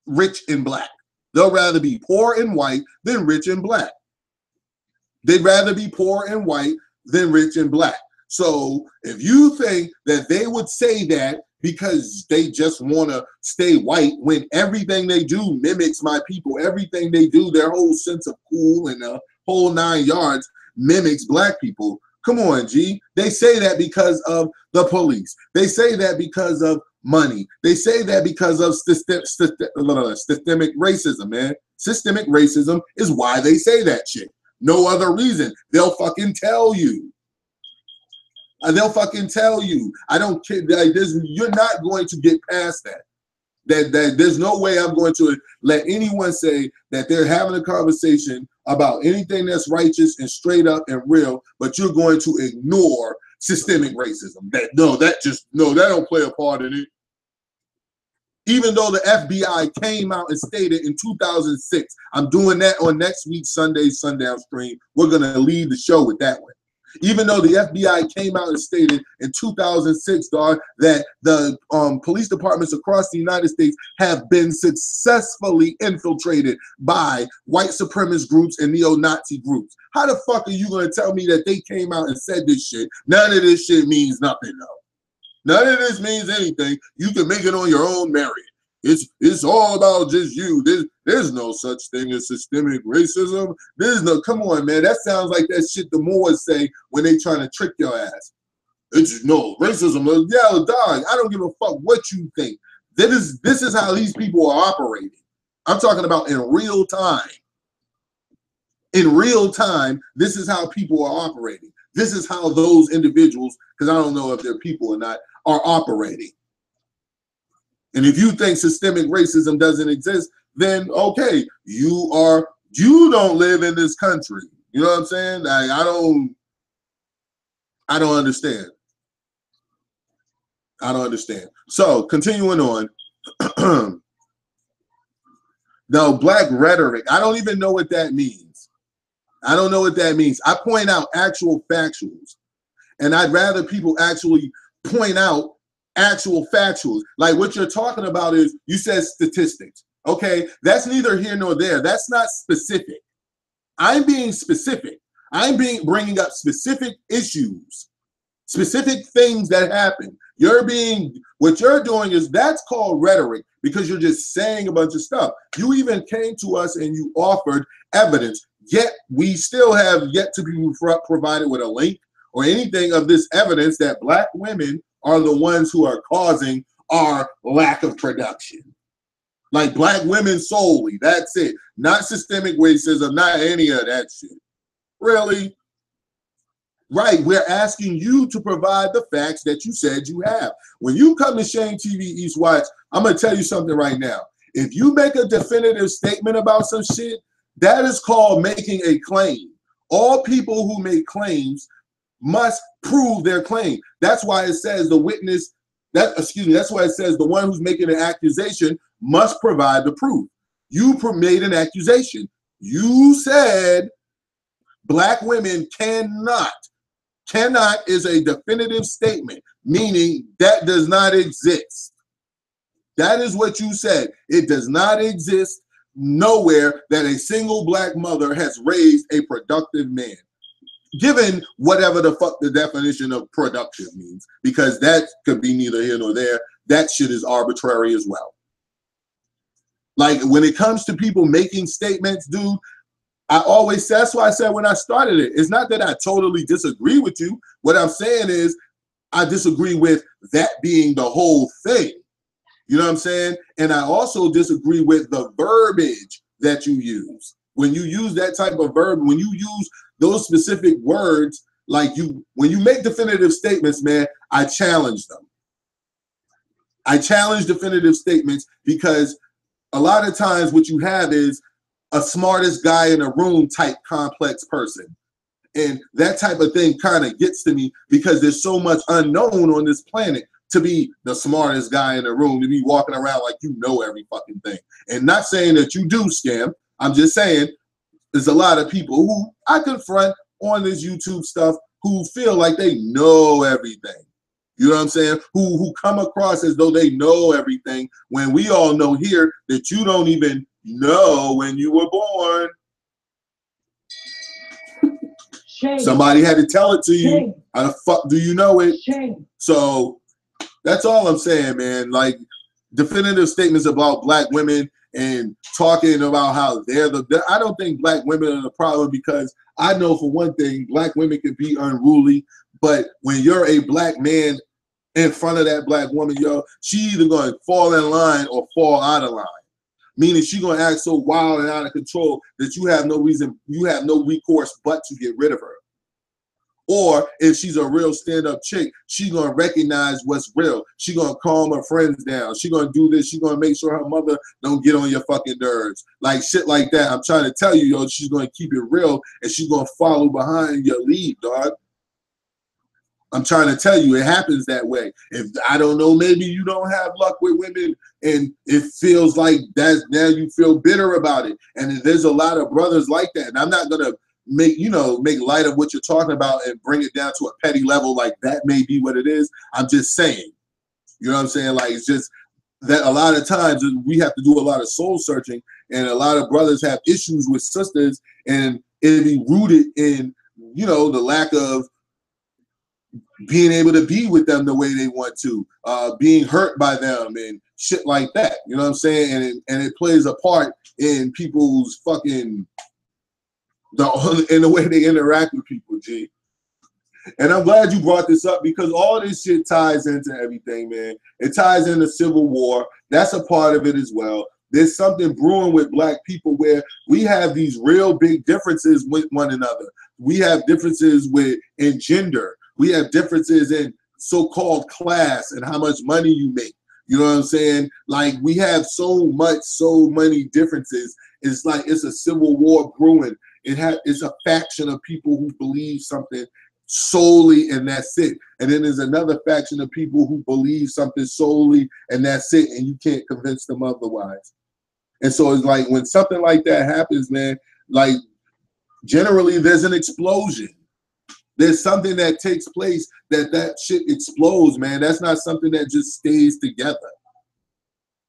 rich and black. They'll rather be poor and white than rich and black. They'd rather be poor and white than rich and black. So if you think that they would say that because they just want to stay white when everything they do mimics my people, everything they do, their whole sense of cool and the whole 9 yards mimics black people. Come on, G. They say that because of the police. They say that because of money. They say that because of systemic racism, man. Systemic racism is why they say that shit. No other reason. They'll fucking tell you. They'll fucking tell you. I don't care. You're not going to get past that. That there's no way I'm going to let anyone say that they're having a conversation about anything that's righteous and straight up and real, but you're going to ignore systemic racism. That don't play a part in it. Even though the FBI came out and stated in 2006, I'm doing that on next week's Sundown stream. We're going to lead the show with that one. Even though the FBI came out and stated in 2006, dog, that the police departments across the United States have been successfully infiltrated by white supremacist groups and neo-Nazi groups. How the fuck are you going to tell me that they came out and said this shit? None of this shit means nothing, though. None of this means anything. You can make it on your own merit. It's all about just you. There's no such thing as systemic racism. Come on, man. That sounds like that shit the Moors say when they trying to trick your ass. It's no racism. Yeah, dog. I don't give a fuck what you think. This is how these people are operating. I'm talking about in real time. In real time, this is how people are operating. This is how those individuals, because I don't know if they're people or not, are operating. And if you think systemic racism doesn't exist, then okay, you don't live in this country. You know what I'm saying? Like, I don't understand. I don't understand. So continuing on. No, black rhetoric. I don't even know what that means. I don't know what that means. I point out actual factuals. And I'd rather people actually point out actual factuals. Like what you're talking about is, you said statistics. Okay, that's neither here nor there. That's not specific. I'm being specific. Bringing up specific issues, specific things that happen. What you're doing is, that's called rhetoric, because you're just saying a bunch of stuff. You even came to us and you offered evidence, yet we still have yet to be provided with a link or anything of this evidence that black women are the ones who are causing our lack of production. Like black women solely, that's it. Not systemic racism, not any of that shit. Really? Right, we're asking you to provide the facts that you said you have. When you come to Shane TV East Watch, I'm going to tell you something right now. If you make a definitive statement about some shit, that is called making a claim. All people who make claims must prove their claim. That's why it says the witness, that's why it says the one who's making an accusation must provide the proof. You made an accusation. You said black women cannot. Cannot is a definitive statement, meaning that does not exist. That is what you said. It does not exist nowhere that a single black mother has raised a productive man, given whatever the fuck the definition of productive means, because that could be neither here nor there. That shit is arbitrary as well. Like when it comes to people making statements, dude, I always say, that's why I said when I started it, it's not that I totally disagree with you. What I'm saying is I disagree with that being the whole thing. You know what I'm saying? And I also disagree with the verbiage that you use. When you use that type of verb, when you use those specific words, like when you make definitive statements, man, I challenge them. I challenge definitive statements because a lot of times what you have is a smartest guy in a room type complex person. And that type of thing kind of gets to me because there's so much unknown on this planet to be the smartest guy in the room, to be walking around like you know every fucking thing. And not saying that you do, Scam. I'm just saying there's a lot of people who I confront on this YouTube stuff who feel like they know everything. You know what I'm saying? Who come across as though they know everything when we all know here that you don't even know when you were born. Shame. Somebody had to tell it to you. Shame. How the fuck do you know it? Shame. So that's all I'm saying, man. Like definitive statements about black women and talking about how I don't think black women are the problem, because I know for one thing, black women can be unruly, but when you're a black man in front of that black woman, yo, she either going to fall in line or fall out of line. Meaning she's going to act so wild and out of control that you have no recourse but to get rid of her. Or if she's a real stand-up chick, she's going to recognize what's real. She's going to calm her friends down. She's going to do this. She's going to make sure her mother don't get on your fucking nerves. Like shit like that. I'm trying to tell you, yo, she's going to keep it real and she's going to follow behind your lead, dog. I'm trying to tell you, it happens that way. If I don't know, maybe you don't have luck with women and it feels like that's now you feel bitter about it. And there's a lot of brothers like that. And I'm not gonna make light of what you're talking about and bring it down to a petty level like that may be what it is. I'm just saying, you know what I'm saying? Like it's just that a lot of times we have to do a lot of soul searching, and a lot of brothers have issues with sisters, and it'd be rooted in, you know, the lack of being able to be with them the way they want to, being hurt by them and shit like that. You know what I'm saying? And it plays a part in people's fucking, in the way they interact with people, G. And I'm glad you brought this up because all this shit ties into everything, man. It ties into Civil War. That's a part of it as well. There's something brewing with black people where we have these real big differences with one another. We have differences in gender. We have differences in so-called class and how much money you make. You know what I'm saying? Like we have so many differences. It's like it's a civil war brewing. It's a faction of people who believe something solely and that's it. And then there's another faction of people who believe something solely and that's it. And you can't convince them otherwise. And so it's like when something like that happens, man, like generally there's an explosion. There's something that takes place that shit explodes, man. That's not something that just stays together.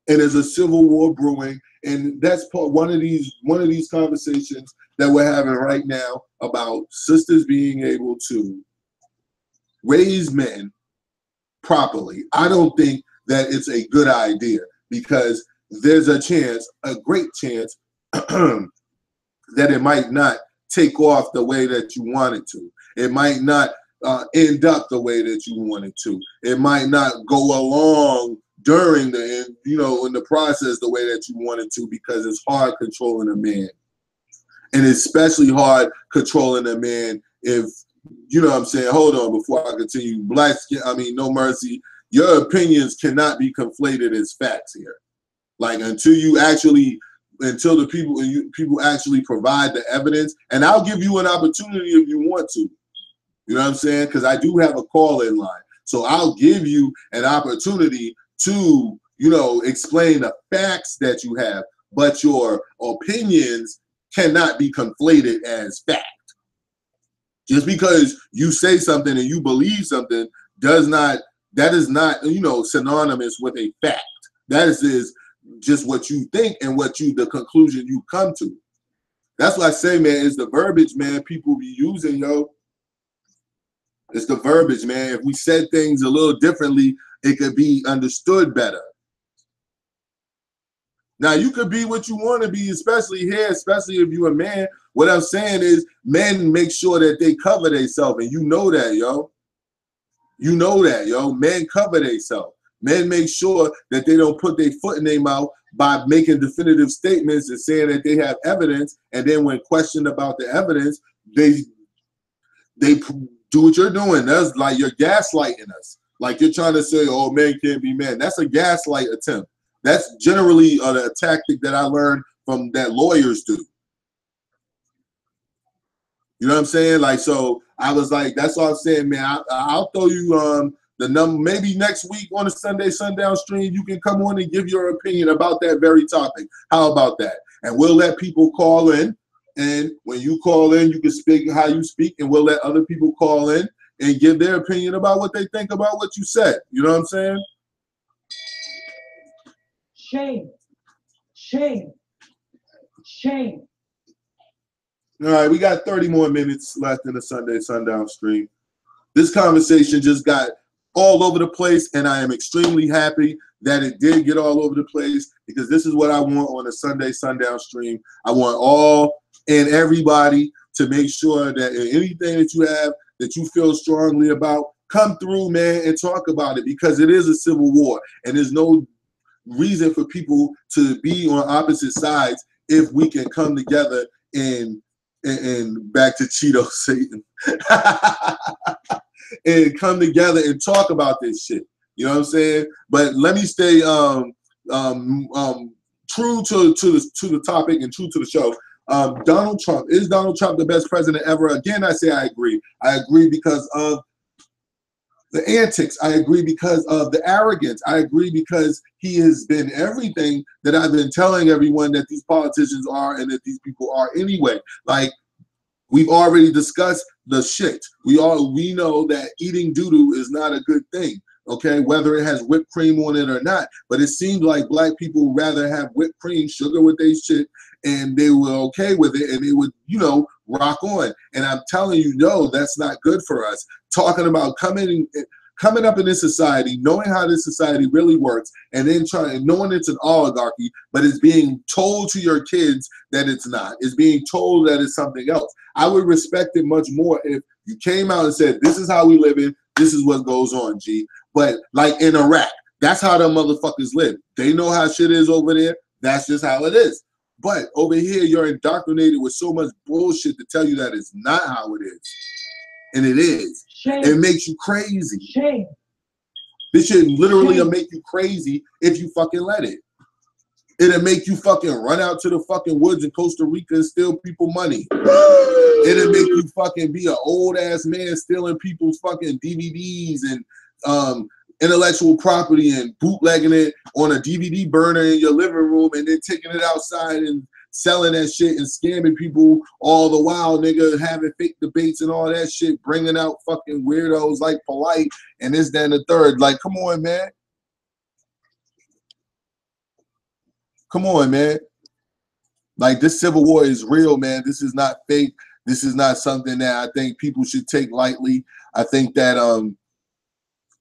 And there's a civil war brewing, and that's one of these conversations that we're having right now about sisters being able to raise men properly. I don't think that it's a good idea because there's a great chance, that it might not take off the way that you want it to. It might not end up the way that you want it to. It might not go along during in the process the way that you want it to, because it's hard controlling a man. And especially hard controlling a man if you know what I'm saying? Hold on, before I continue. No mercy. Your opinions cannot be conflated as facts here. Like until the people actually provide the evidence, and I'll give you an opportunity if you want to. You know what I'm saying? Because I do have a call-in line, so I'll give you an opportunity to, explain the facts that you have, but your opinions cannot be conflated as fact. Just because you say something and you believe something that is not, synonymous with a fact. That is just what you think and the conclusion you come to. That's why I say, man, it's the verbiage, man, people be using, yo. It's the verbiage, man. If we said things a little differently, it could be understood better. Now, you could be what you want to be, especially here, especially if you're a man. What I'm saying is men make sure that they cover themselves, and you know that, yo. You know that, yo. Men cover themselves. Men make sure that they don't put their foot in their mouth by making definitive statements and saying that they have evidence, and then when questioned about the evidence, they do what you're doing. That's like you're gaslighting us. Like you're trying to say, oh, men can't be men. That's a gaslight attempt. That's generally a tactic that I learned from that lawyers do. You know what I'm saying? Like, so I was like, that's all I'm saying, man. I'll throw you the number. Maybe next week on a Sunday Sundown stream, you can come on and give your opinion about that very topic. How about that? And we'll let people call in. And when you call in, you can speak how you speak, and we'll let other people call in and give their opinion about what they think about what you said. You know what I'm saying? Shame. Shame. Shame. All right, we got 30 more minutes left in the Sunday Sundown stream. This conversation just got all over the place, and I am extremely happy that it did get all over the place, because this is what I want on a Sunday Sundown stream. I want all and everybody to make sure that anything that you have that you feel strongly about, come through, man, and talk about it, because it is a civil war, and there's no reason for people to be on opposite sides if we can come together and back to Cheeto Satan and come together and talk about this shit. You know what I'm saying? But let me stay true to the topic and true to the show. Donald Trump, is Donald Trump the best president ever? Again, I say I agree. I agree because of the antics. I agree because of the arrogance. I agree because he has been everything that I've been telling everyone that these politicians are and that these people are anyway. Like, we've already discussed the shit. We know that eating doo-doo is not a good thing, okay, whether it has whipped cream on it or not. But it seems like black people rather have whipped cream, sugar with their shit, and they were okay with it, and they would, rock on. And I'm telling you, no, that's not good for us. Talking about coming up in this society, knowing how this society really works, and then knowing it's an oligarchy, but it's being told to your kids that it's not. It's being told that it's something else. I would respect it much more if you came out and said, this is how we live in, this is what goes on, G. But like in Iraq, that's how the motherfuckers live. They know how shit is over there. That's just how it is. But over here, you're indoctrinated with so much bullshit to tell you that it's not how it is. And it is. Shame. It makes you crazy. Shame. This shit literally Shame. will make you crazy if you fucking let it. It'll make you fucking run out to the fucking woods in Costa Rica and steal people money. It'll make you fucking be an old ass man stealing people's fucking DVDs and intellectual property and bootlegging it on a DVD burner in your living room and then taking it outside and selling that shit and scamming people all the while, nigga, having fake debates and all that shit, bringing out fucking weirdos like Polite and this, that, and the third. Like, come on, man. Come on, man. Like, this civil war is real, man. This is not fake. This is not something that I think people should take lightly. I think that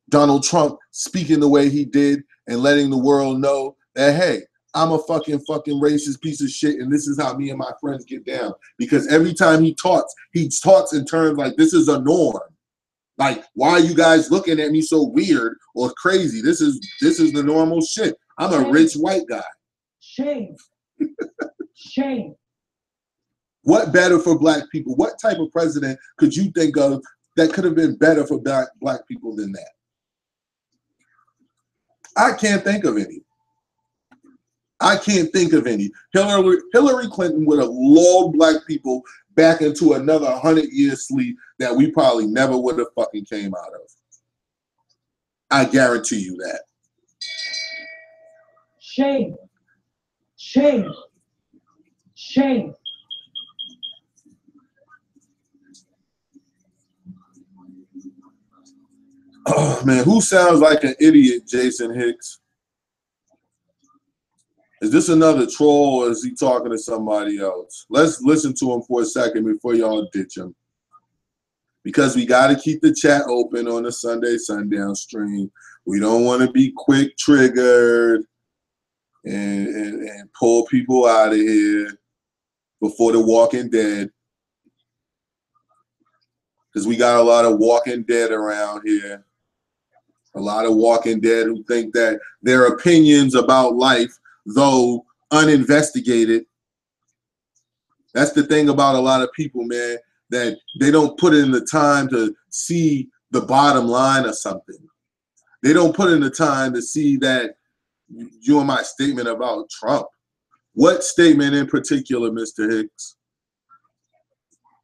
Donald Trump speaking the way he did and letting the world know that, hey, I'm a fucking racist piece of shit, and this is how me and my friends get down. Because every time he talks in terms like this is a norm. Like, why are you guys looking at me so weird or crazy? This is the normal shit. I'm a rich white guy. Shame. Shame. What better for black people? What type of president could you think of that could have been better for black people than that? I can't think of any. I can't think of any. Hillary Clinton would have lulled black people back into another 100-year sleep that we probably never would have fucking came out of. I guarantee you that. Shame. Shame. Shame. Oh man, who sounds like an idiot, Jason Hicks? Is this another troll or is he talking to somebody else? Let's listen to him for a second before y'all ditch him. Because we got to keep the chat open on the Sunday Sundown stream. We don't want to be quick triggered and pull people out of here before the Walking Dead. Because we got a lot of Walking Dead around here. A lot of Walking Dead who think that their opinions about life, though uninvestigated, that's the thing about a lot of people, man, that they don't put in the time to see the bottom line of something. They don't put in the time to see that you and my statement about Trump. What statement in particular, Mr. Hicks,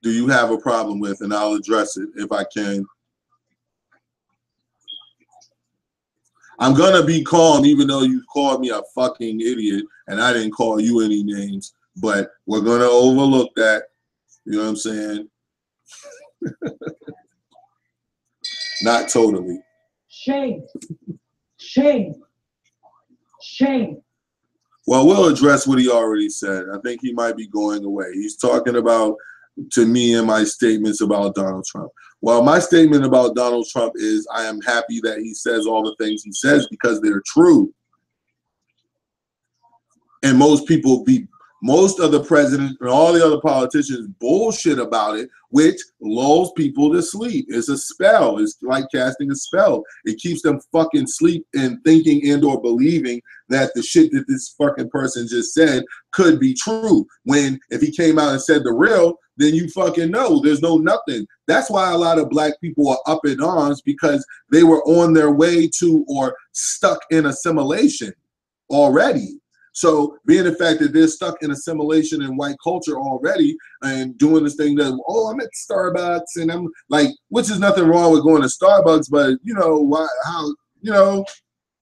do you have a problem with? And I'll address it if I can. I'm going to be calm even though you called me a fucking idiot and I didn't call you any names, but we're going to overlook that. You know what I'm saying? Not totally. Shame. Shame. Shame. Well, we'll address what he already said. I think he might be going away. He's talking about, to me, and my statements about Donald Trump. Well, my statement about Donald Trump is I am happy that he says all the things he says because they're true. And most of the president and all the other politicians bullshit about it, which lulls people to sleep. It's a spell. It's like casting a spell. It keeps them fucking asleep and thinking and or believing that the shit that this fucking person just said could be true. When if he came out and said the real, then you fucking know there's no nothing. That's why a lot of black people are up in arms, because they were on their way to or stuck in assimilation already. So being the fact that they're stuck in assimilation in white culture already and doing this thing that, oh, I'm at Starbucks and I'm like, which is nothing wrong with going to Starbucks, but you know,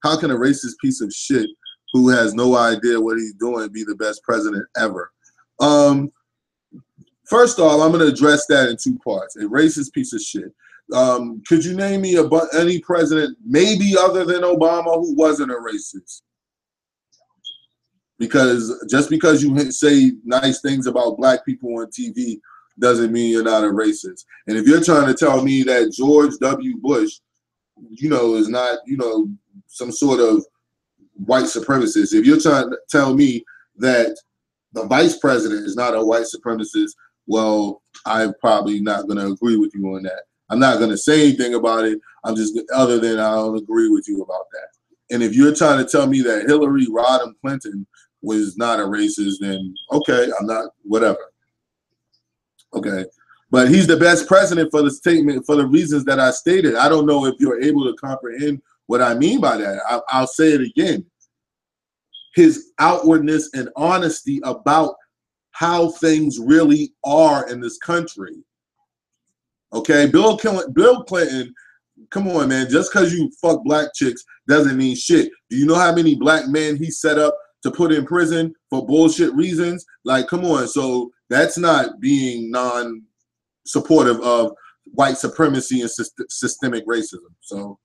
how can a racist piece of shit who has no idea what he's doing be the best president ever? First off, I'm going to address that in two parts. A racist piece of shit. Could you name me any president, maybe other than Obama, who wasn't a racist? Because just because you say nice things about black people on TV doesn't mean you're not a racist. And if you're trying to tell me that George W. Bush, is not, some sort of white supremacist, if you're trying to tell me that the vice president is not a white supremacist, well, I'm probably not going to agree with you on that. I'm not going to say anything about it. I'm just, other than I don't agree with you about that. And if you're trying to tell me that Hillary Rodham Clinton was not a racist, then okay, I'm not, whatever. Okay. But he's the best president for the statement, for the reasons that I stated. I don't know if you're able to comprehend what I mean by that. I'll say it again. His outwardness and honesty about how things really are in this country. Okay, Bill Clinton, come on, man. Just because you fuck black chicks doesn't mean shit. Do you know how many black men he set up to put in prison for bullshit reasons? Like, come on. So that's not being non-supportive of white supremacy and systemic racism. So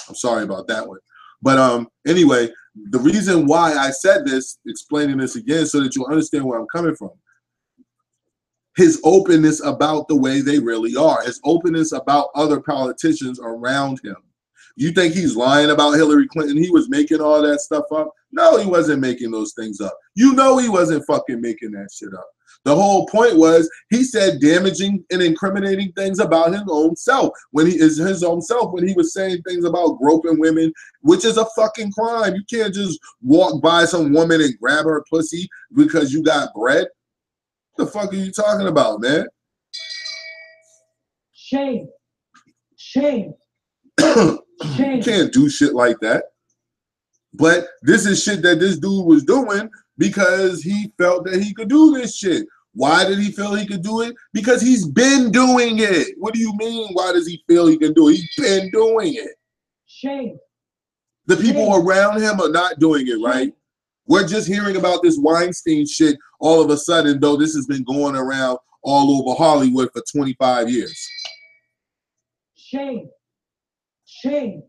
I'm sorry about that one. But anyway, the reason why I said this, explaining this again so that you'll understand where I'm coming from. His openness about the way they really are. His openness about other politicians around him. You think he's lying about Hillary Clinton? He was making all that stuff up? No, he wasn't making those things up. You know he wasn't fucking making that shit up. The whole point was he said damaging and incriminating things about his own self when he was saying things about groping women, which is a fucking crime. You can't just walk by some woman and grab her pussy because you got bread. What the fuck are you talking about, man? Shame. Shame. You Shame. can't do shit like that. But this is shit that this dude was doing because he felt that he could do this shit. Why did he feel he could do it? Because he's been doing it. What do you mean? Why does he feel he can do it? He's been doing it. Shame. The people around him are not doing it, right? We're just hearing about this Weinstein shit all of a sudden, though this has been going around all over Hollywood for 25 years. Shame. Shame.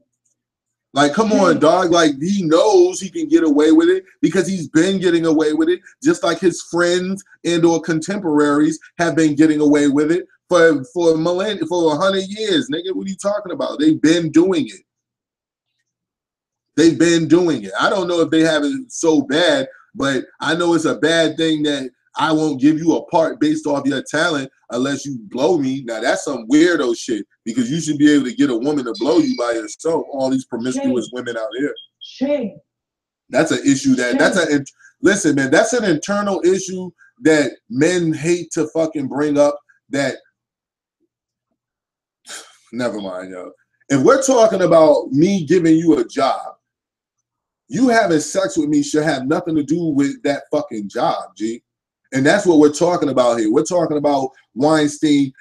Like, come on, dog. Like, he knows he can get away with it because he's been getting away with it, just like his friends and or contemporaries have been getting away with it for 100 years. Nigga, what are you talking about? They've been doing it. They've been doing it. I don't know if they have it so bad, but I know it's a bad thing that I won't give you a part based off your talent unless you blow me. Now, that's some weirdo shit because you should be able to get a woman to blow you by yourself. All these promiscuous women out here. Shame. That's an issue that, listen, man, that's an internal issue that men hate to fucking bring up that, never mind, yo. If we're talking about me giving you a job, you having sex with me should have nothing to do with that fucking job, G. And that's what we're talking about here. We're talking about Weinstein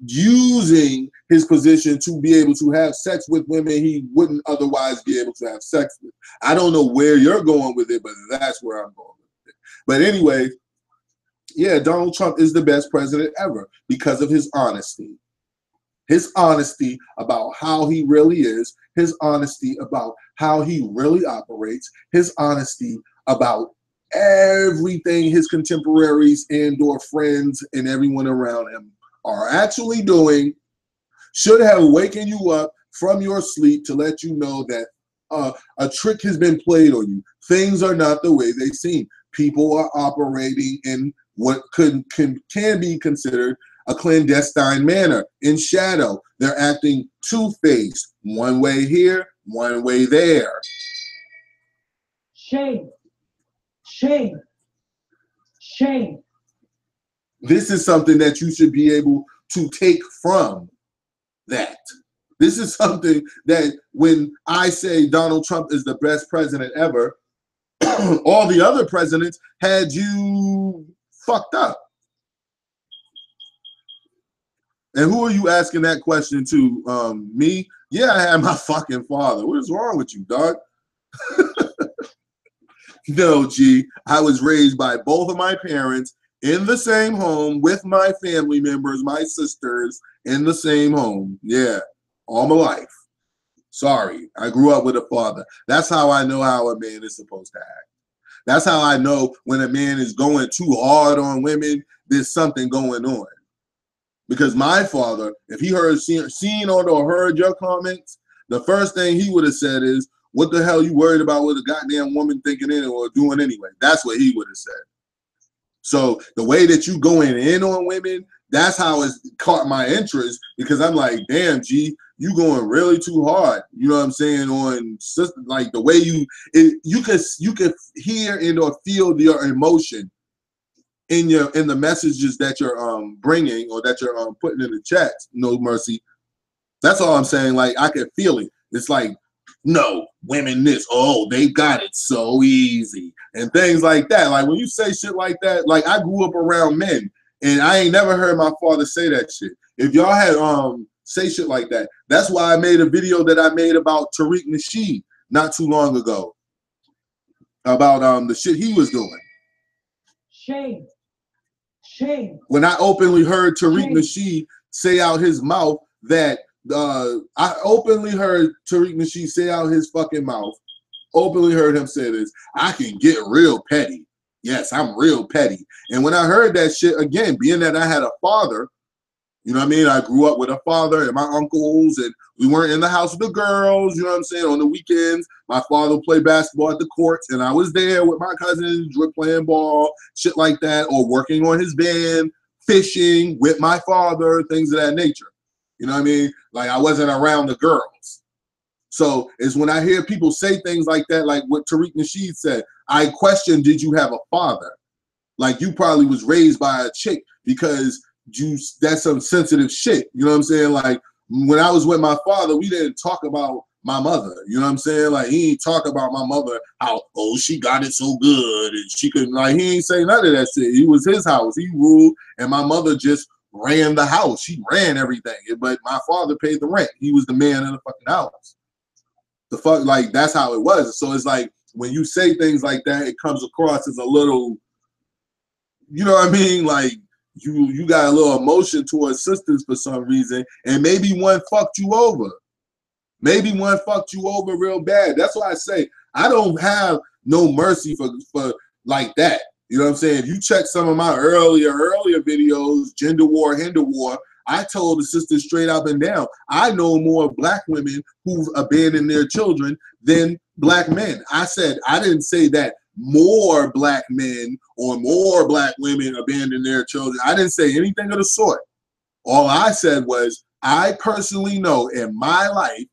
using his position to be able to have sex with women he wouldn't otherwise be able to have sex with. I don't know where you're going with it, but that's where I'm going with it. But anyway, yeah, Donald Trump is the best president ever because of his honesty. His honesty about how he really is, his honesty about how he really operates, his honesty about everything his contemporaries and or friends and everyone around him are actually doing should have waken you up from your sleep to let you know that a trick has been played on you. Things are not the way they seem. People are operating in what can be considered a clandestine manner, in shadow. They're acting two-faced, one way here, one way there. Shame. Shame. Shame. This is something that you should be able to take from that. This is something that when I say Donald Trump is the best president ever, all the other presidents had you fucked up. And who are you asking that question to? Me? Yeah, I had my fucking father. What is wrong with you, dog? No, G. I was raised by both of my parents in the same home with my family members, my sisters in the same home. Yeah, all my life. Sorry, I grew up with a father. That's how I know how a man is supposed to act. That's how I know when a man is going too hard on women, there's something going on. Because my father, if he seen or heard your comments, the first thing he would have said is, what the hell you worried about what a goddamn woman thinking in or doing anyway? That's what he would have said. So the way that you going in on women, that's how it's caught my interest, because I'm like, damn, G, you going really too hard. You know what I'm saying? On like the way you can hear and or feel your emotion in the messages that you're bringing or that you're putting in the chat. No mercy. That's all I'm saying. Like, I can feel it. It's like, no, women this, oh, they got it so easy and things like that. Like, when you say shit like that, like, I grew up around men and I ain't never heard my father say that shit. If y'all had say shit like that, that's why I made a video that I made about Tariq Nasheed not too long ago about the shit he was doing. Shame. Shame. When I openly heard Tariq Nasheed say out his mouth that I openly heard Tariq Nasheed say out his fucking mouth, openly heard him say this, I can get real petty. Yes, I'm real petty. And when I heard that shit, again, being that I had a father, you know what I mean? I grew up with a father and my uncles, and we weren't in the house with the girls, you know what I'm saying? On the weekends, my father would play basketball at the courts, and I was there with my cousins, playing ball, shit like that, or working on his van, fishing with my father, things of that nature. You know what I mean? Like, I wasn't around the girls. So it's when I hear people say things like that, like what Tariq Nasheed said, I question, did you have a father? Like, you probably was raised by a chick because that's some sensitive shit. You know what I'm saying? Like, when I was with my father, we didn't talk about my mother. You know what I'm saying? Like, he ain't talk about my mother, how, oh, she got it so good, and she couldn't, like, he ain't say none of that shit. It was his house. He ruled, and my mother just ran the house. She ran everything. But my father paid the rent. He was the man in the fucking house. The fuck, like, that's how it was. So it's like, when you say things like that, it comes across as a little, you know what I mean? Like, you got a little emotion towards sisters for some reason, and maybe one fucked you over. Maybe one fucked you over real bad. That's why I say I don't have no mercy for like that. You know what I'm saying? If you check some of my earlier videos, gender war, hinder war, I told the sisters straight up and down, I know more black women who've abandoned their children than black men. I said, I didn't say that more black men or more black women abandon their children. I didn't say anything of the sort. All I said was, I personally know in my life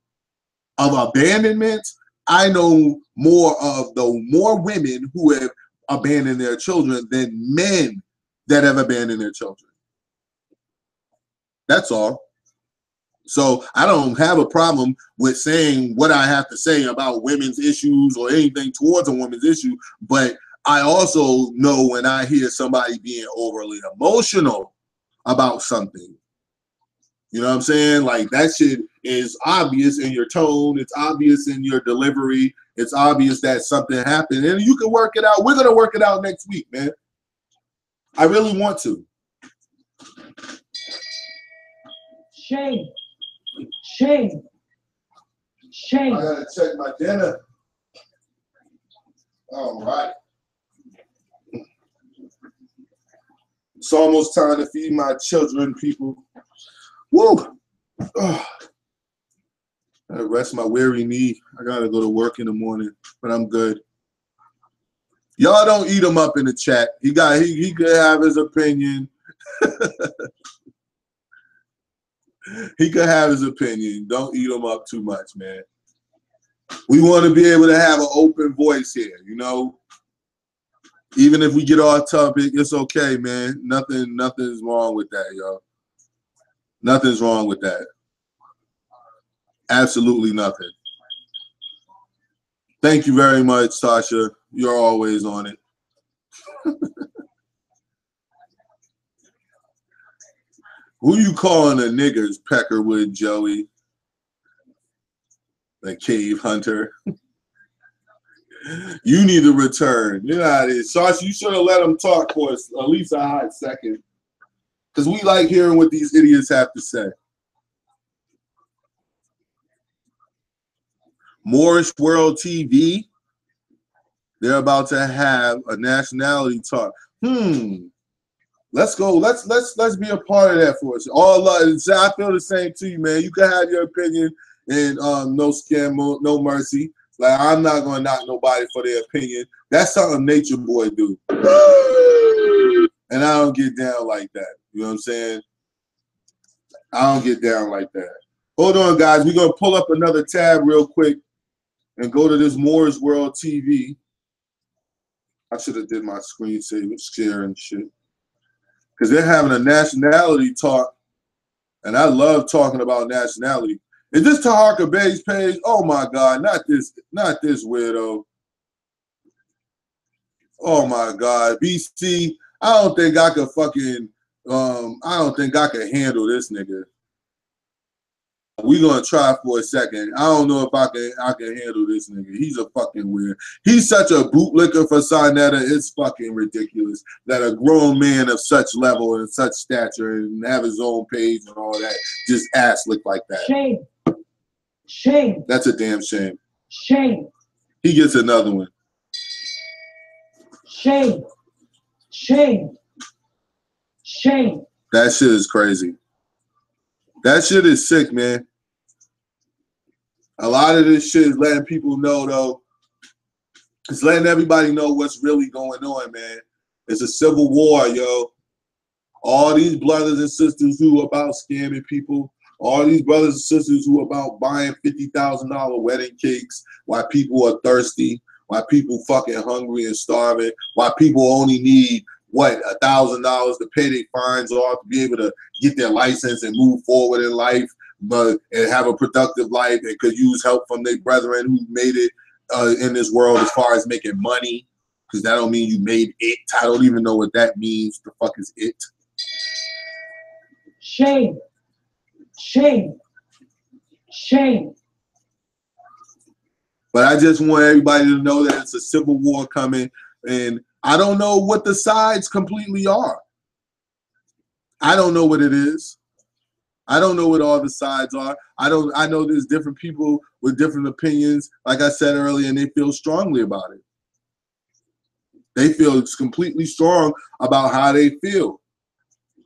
of abandonment, I know more women who have abandoned their children than men that have abandoned their children. That's all. So I don't have a problem with saying what I have to say about women's issues or anything towards a woman's issue, but I also know when I hear somebody being overly emotional about something. You know what I'm saying? Like, that shit is obvious in your tone. It's obvious in your delivery. It's obvious that something happened, and you can work it out. We're going to work it out next week, man. I really want to. Shame. Shame. Shame. I got to check my dinner. All right. It's almost time to feed my children, people. Whoa. Oh. I gotta rest my weary knee. I gotta go to work in the morning, but I'm good. Y'all don't eat him up in the chat. He could have his opinion. He could have his opinion. Don't eat him up too much, man. We want to be able to have an open voice here, you know? Even if we get off topic, it's okay, man. Nothing's wrong with that, y'all. Nothing's wrong with that. Absolutely nothing. Thank you very much, Sasha. You're always on it. Who you calling a niggers, Peckerwood Joey? The cave hunter. You need to return. You know how it is. Sasha, you should have let him talk for us at least a hot second. Because we like hearing what these idiots have to say. Moorish World TV, they're about to have a nationality talk. Let's go. Let's be a part of that for us. All love. I feel the same to you, man. You can have your opinion, and no scam, no mercy. Like, I'm not gonna knock nobody for their opinion. That's something Nature Boy do, and I don't get down like that. You know what I'm saying? I don't get down like that. Hold on, guys. We're gonna pull up another tab real quick and go to this Moorish World TV. I should have did my screensaver share and shit. Because they're having a nationality talk, and I love talking about nationality. Is this Taharka Bay's page? Oh my God, not this weirdo. Oh my God, BC, I don't think I could fucking, I don't think I could handle this nigga. We're gonna try for a second. I don't know if I can handle this nigga. He's a fucking weird. He's such a bootlicker for Sarnetta. It's fucking ridiculous that a grown man of such level and such stature and have his own page and all that just ass lick like that. Shame. Shame. That's a damn shame. Shame. He gets another one. Shame. Shame. Shame. That shit is crazy. That shit is sick, man. A lot of this shit is letting people know, though. It's letting everybody know what's really going on, man. It's a civil war, yo. All these brothers and sisters who are about scamming people, all these brothers and sisters who are about buying $50,000 wedding cakes while people are thirsty, while people fucking hungry and starving, while people only need, what, $1,000 to pay their fines off to be able to get their license and move forward in life, and have a productive life and could use help from their brethren who made it in this world as far as making money, because that don't mean you made it. I don't even know what that means. The fuck is it? Shame. Shame. Shame. But I just want everybody to know that it's a civil war coming, and I don't know what the sides completely are. I don't know what it is. I don't know what all the sides are. I know there's different people with different opinions, like I said earlier, and they feel strongly about it. They feel completely strong about how they feel.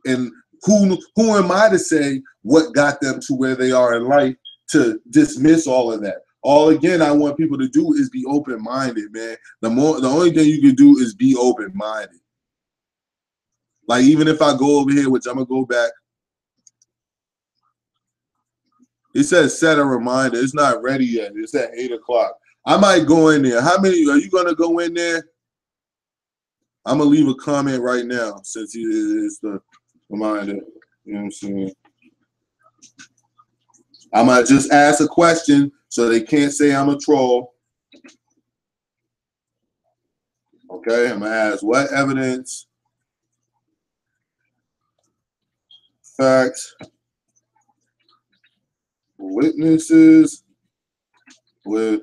And who am I to say what got them to where they are in life to dismiss all of that? All again, I want people to do is be open-minded, man. The only thing you can do is be open-minded. Like, even if I go over here, which I'm gonna go back, it says set a reminder. It's not ready yet. It's at 8 o'clock. I might go in there. How many are you gonna go in there? I'm gonna leave a comment right now since it's the reminder. You know what I'm saying? I'm gonna just ask a question so they can't say I'm a troll. Okay, I'm gonna ask what evidence, facts, witnesses with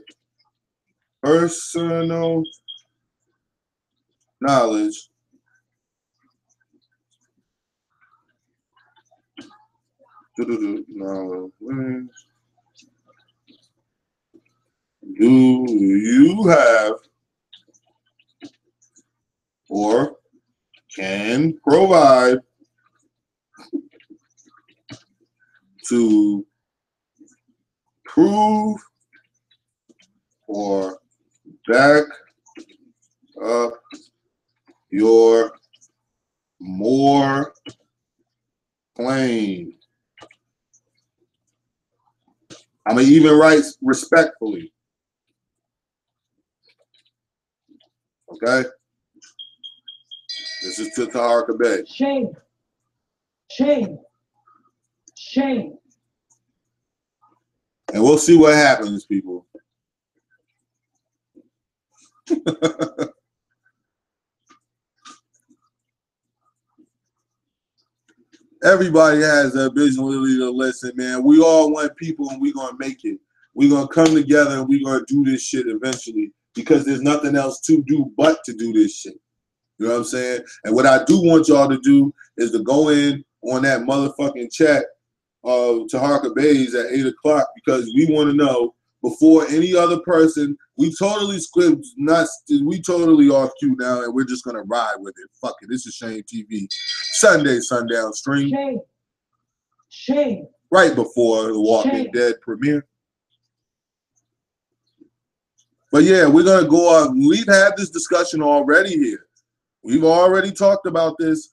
personal knowledge do you have or can provide to prove or back up your Moor claim? I'm gonna even write respectfully. Okay? This is to Taharka Bey. Shame. Shame. Shame. And we'll see what happens, people. Everybody has the ability to listen, man. We all want people, and we're going to make it. We're going to come together, and we're going to do this shit eventually, because there's nothing else to do but to do this shit. You know what I'm saying? And what I do want y'all to do is to go in on that motherfucking chat of Taharka Bey's at 8 o'clock, because we want to know before any other person. We totally we totally off cue now, and we're just gonna ride with it. Fuck it. This is Shane TV Sunday sundown stream. Shame. Shame. Right before the Walking Dead premiere. But yeah, we're gonna go on. We've had this discussion already here. We've already talked about this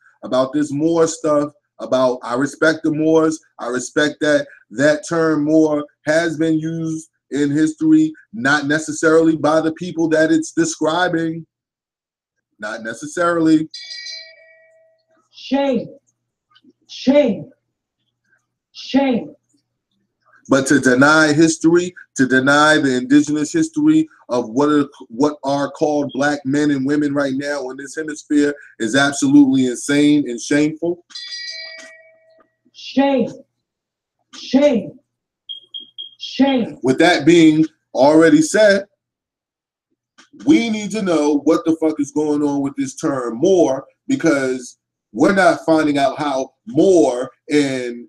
Moor stuff. About I respect the Moors. I respect that term Moor has been used in history, not necessarily by the people that it's describing. Not necessarily. Shame. Shame. Shame. But to deny history, to deny the indigenous history of what are called black men and women right now in this hemisphere is absolutely insane and shameful. Shame. Shame. Shame. With that being already said, we need to know what the fuck is going on with this term Moor, because we're not finding out how Moor and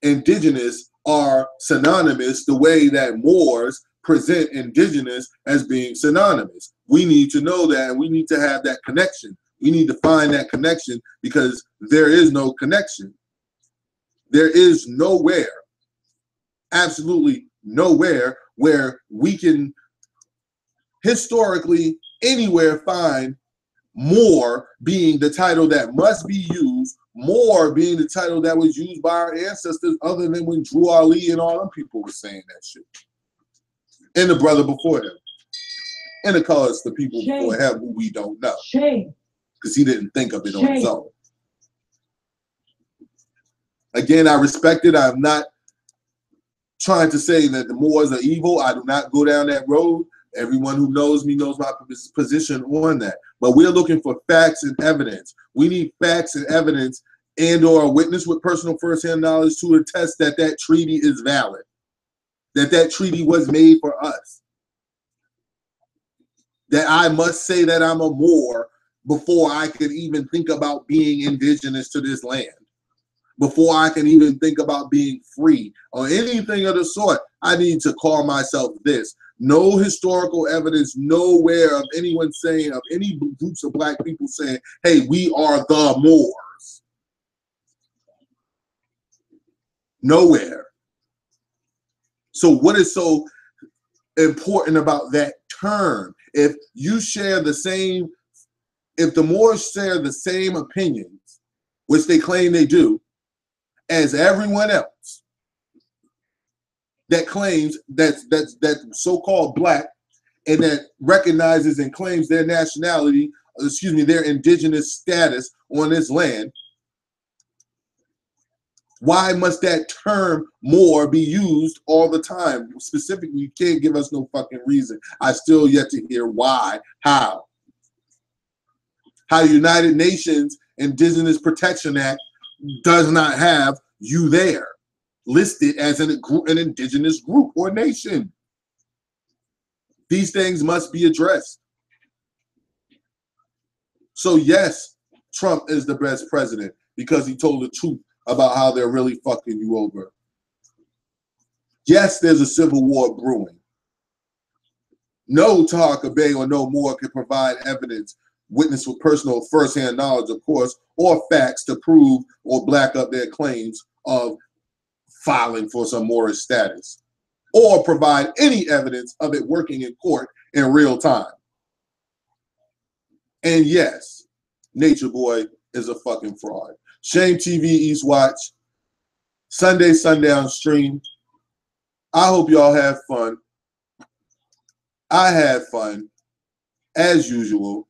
indigenous are synonymous the way that Moors present indigenous as being synonymous. We need to know that, and we need to have that connection. We need to find that connection, because there is no connection. There is nowhere, absolutely nowhere, where we can historically anywhere find Moor being the title that must be used, Moor being the title that was used by our ancestors, other than when Drew Ali and all them people were saying that shit. And the brother before him. And the colors, the people before him who we don't know. Shame. Because he didn't think of it on his own. Again, I respect it. I'm not trying to say that the Moors are evil. I do not go down that road. Everyone who knows me knows my position on that. But we're looking for facts and evidence. We need facts and evidence and or a witness with personal firsthand knowledge to attest that that treaty is valid, that that treaty was made for us, that I must say that I'm a Moor before I could even think about being indigenous to this land, before I can even think about being free or anything of the sort. I need to call myself this. No historical evidence nowhere of anyone saying, of any groups of black people saying, hey, we are the Moors. Nowhere. So what is so important about that term? If you share the same, if the Moors share the same opinions, which they claim they do, as everyone else that claims that so-called black and that recognizes and claims their nationality, excuse me, their indigenous status on this land, why must that term Moor be used all the time? Specifically, you can't give us no fucking reason. I still yet to hear why, how. How the United Nations Indigenous Protection Act does not have you there listed as an indigenous group or nation. These things must be addressed. So yes, Trump is the best president because he told the truth about how they're really fucking you over. Yes, there's a civil war brewing. No Tahaka Bay or no more can provide evidence, witness with personal first-hand knowledge, of course, or facts to prove or back up their claims of filing for some Moorish status, or provide any evidence of it working in court in real time. And yes, Nature Boy is a fucking fraud. Shame TV East Watch, Sunday Sundown stream. I hope y'all have fun. I had fun, as usual.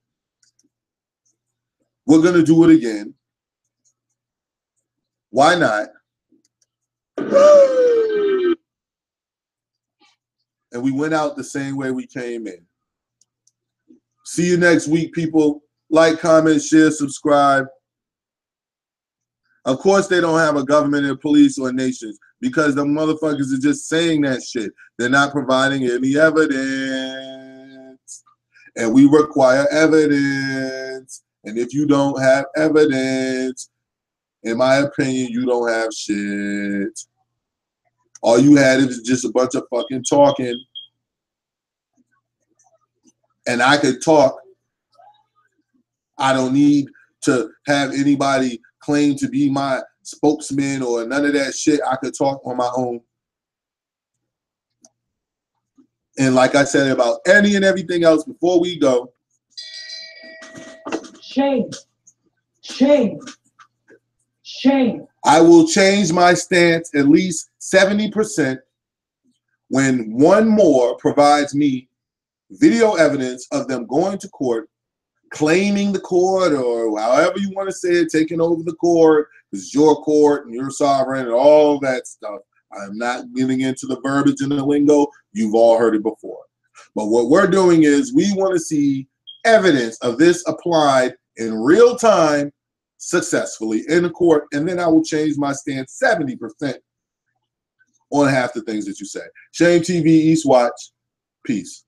We're going to do it again. Why not? And we went out the same way we came in. See you next week, people. Like, comment, share, subscribe. Of course, they don't have a government and police or nations because the motherfuckers are just saying that shit. They're not providing any evidence. And we require evidence. And if you don't have evidence, in my opinion, you don't have shit. All you had is just a bunch of fucking talking. And I could talk. I don't need to have anybody claim to be my spokesman or none of that shit. I could talk on my own. And like I said about any and everything else before we go. Shame. Shame. Shame. I will change my stance at least 70% when one more provides me video evidence of them going to court, claiming the court, or however you want to say it, taking over the court, this is your court and you're sovereign and all that stuff. I'm not getting into the verbiage and the lingo. You've all heard it before. But what we're doing is we want to see evidence of this applied in real time successfully in the court, and then I will change my stance 70% on half the things that you say. Shame TV East Watch. Peace.